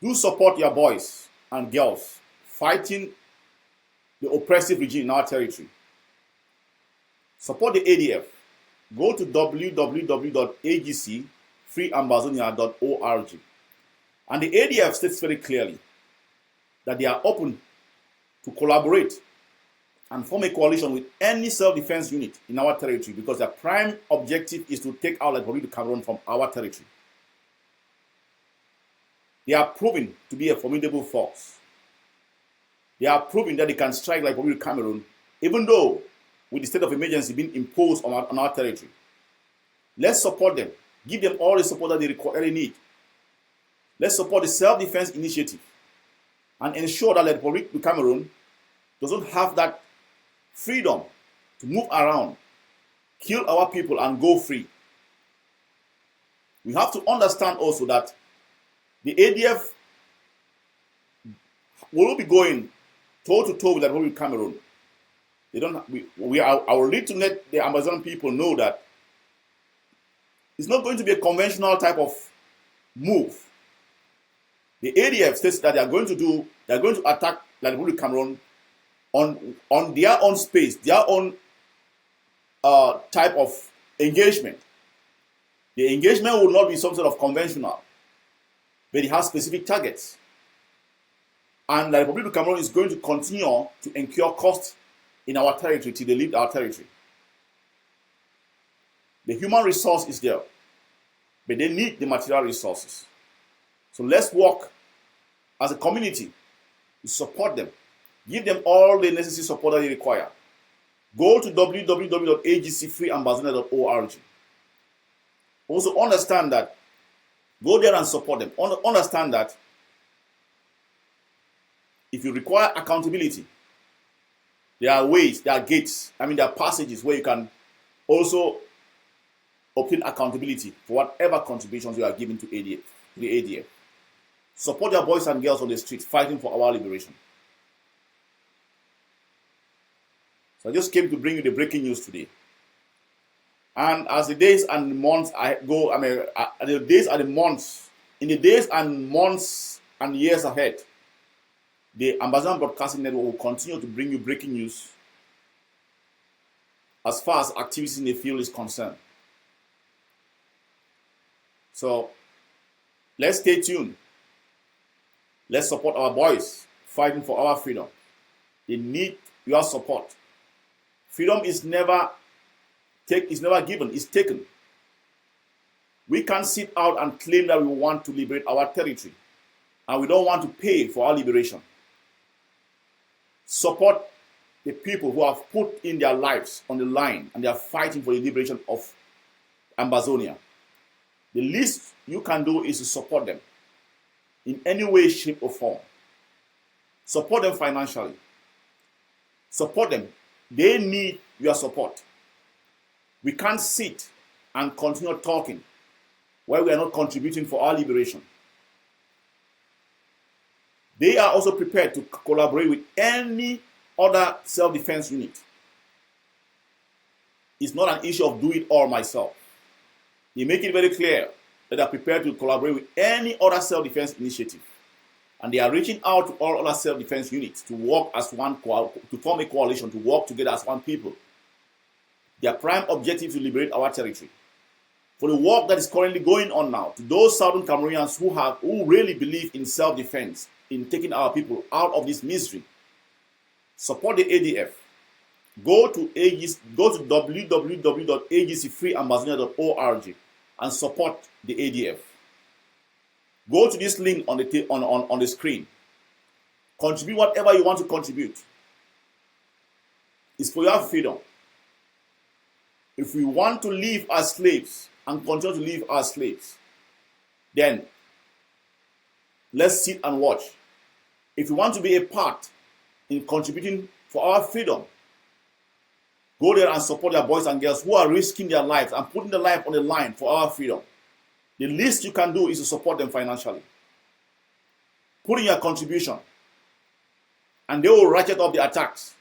Do support your boys and girls fighting the oppressive regime in our territory. Support the ADF. Go to www.agcfreeambazonia.org. And the ADF states very clearly that they are open to collaborate and form a coalition with any self-defense unit in our territory, because their prime objective is to take out the Republic of Cameroon from our territory. They are proving to be a formidable force. They are proving that they can strike like Republic of Cameroon, even though with the state of emergency being imposed on our territory. Let's support them. Give them all the support that they need. Let's support the self-defense initiative and ensure that the Republic of Cameroon doesn't have that freedom to move around, kill our people, and go free. We have to understand also that the ADF will be going toe-to-toe with the Republic of Cameroon. I will need to let the Amazon people know that it's not going to be a conventional type of move. The ADF states that they are going to attack the Republic of Cameroon on their own space, their own type of engagement. The engagement will not be some sort of conventional, but it has specific targets. And the Republic of Cameroon is going to continue to incur costs in our territory till they leave our territory. The human resource is there, but they need the material resources. So let's work as a community to support them. Give them all the necessary support that they require. Go to www.agcfreeambazonia.org. Also understand that, go there and support them. Understand that if you require accountability, there are ways, there are gates, there are passages where you can also obtain accountability for whatever contributions you are giving to the ADF. Support your boys and girls on the street fighting for our liberation. So I just came to bring you the breaking news today. And as the days and months go, in the days and months and years ahead, the Ambazonia Broadcasting Network will continue to bring you breaking news as far as activities in the field is concerned. So let's stay tuned. Let's support our boys fighting for our freedom. They need your support. Freedom is never given, it's taken. We can't sit out and claim that we want to liberate our territory and we don't want to pay for our liberation. Support the people who have put in their lives on the line and they are fighting for the liberation of Ambazonia. The least you can do is to support them in any way, shape, or form. Support them financially. Support them. They need your support. We can't sit and continue talking while we are not contributing for our liberation. They are also prepared to collaborate with any other self-defense unit. It's not an issue of do it all myself. They make it very clear that they are prepared to collaborate with any other self-defense initiative. And they are reaching out to all other self-defense units to work as one, to form a coalition, to work together as one people. Their prime objective is to liberate our territory. For the work that is currently going on now, to those Southern Cameroonians who really believe in self-defense, in taking our people out of this misery, support the ADF. Go to www.agcfreeambazonia.org and support the ADF. Go to this link on the screen. Contribute whatever you want to contribute. is for your freedom. If we want to live as slaves and continue to live as slaves, then let's sit and watch. If you want to be a part in contributing for our freedom, go there and support your boys and girls who are risking their lives and putting their life on the line for our freedom. The least you can do is to support them financially. Put in your contribution, and they will ratchet up the attacks,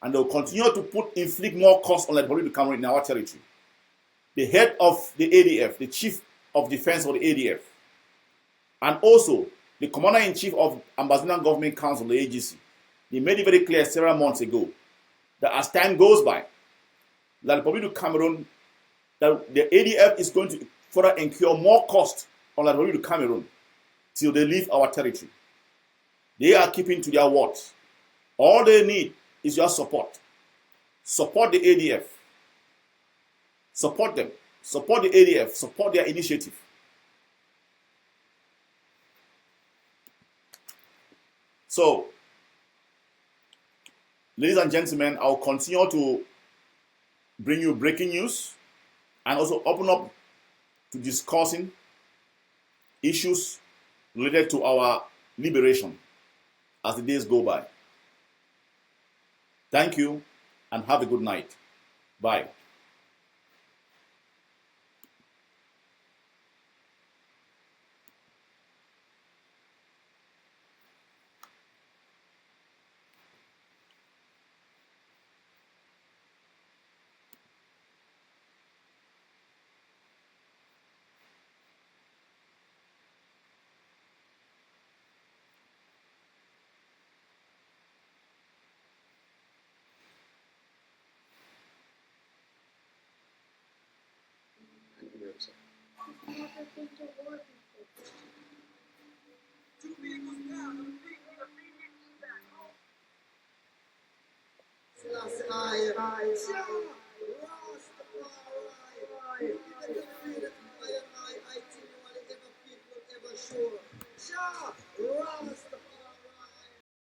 and they will continue to inflict more cost on the Republic of Cameroon in our territory. The head of the ADF, the chief of defense of the ADF, and also the commander-in-chief of Ambazonia Government Council, the AGC, they made it very clear several months ago that as time goes by, the Republic of Cameroon, that the ADF is going to further incur more cost on the Republic of Cameroon till they leave our territory. They are keeping to their words. All they need is your support. Support the ADF. Support them. Support the ADF. Support their initiative. So, ladies and gentlemen, I'll continue to bring you breaking news and also open up to discussing issues related to our liberation as the days go by. Thank you and have a good night. Bye. Selassie,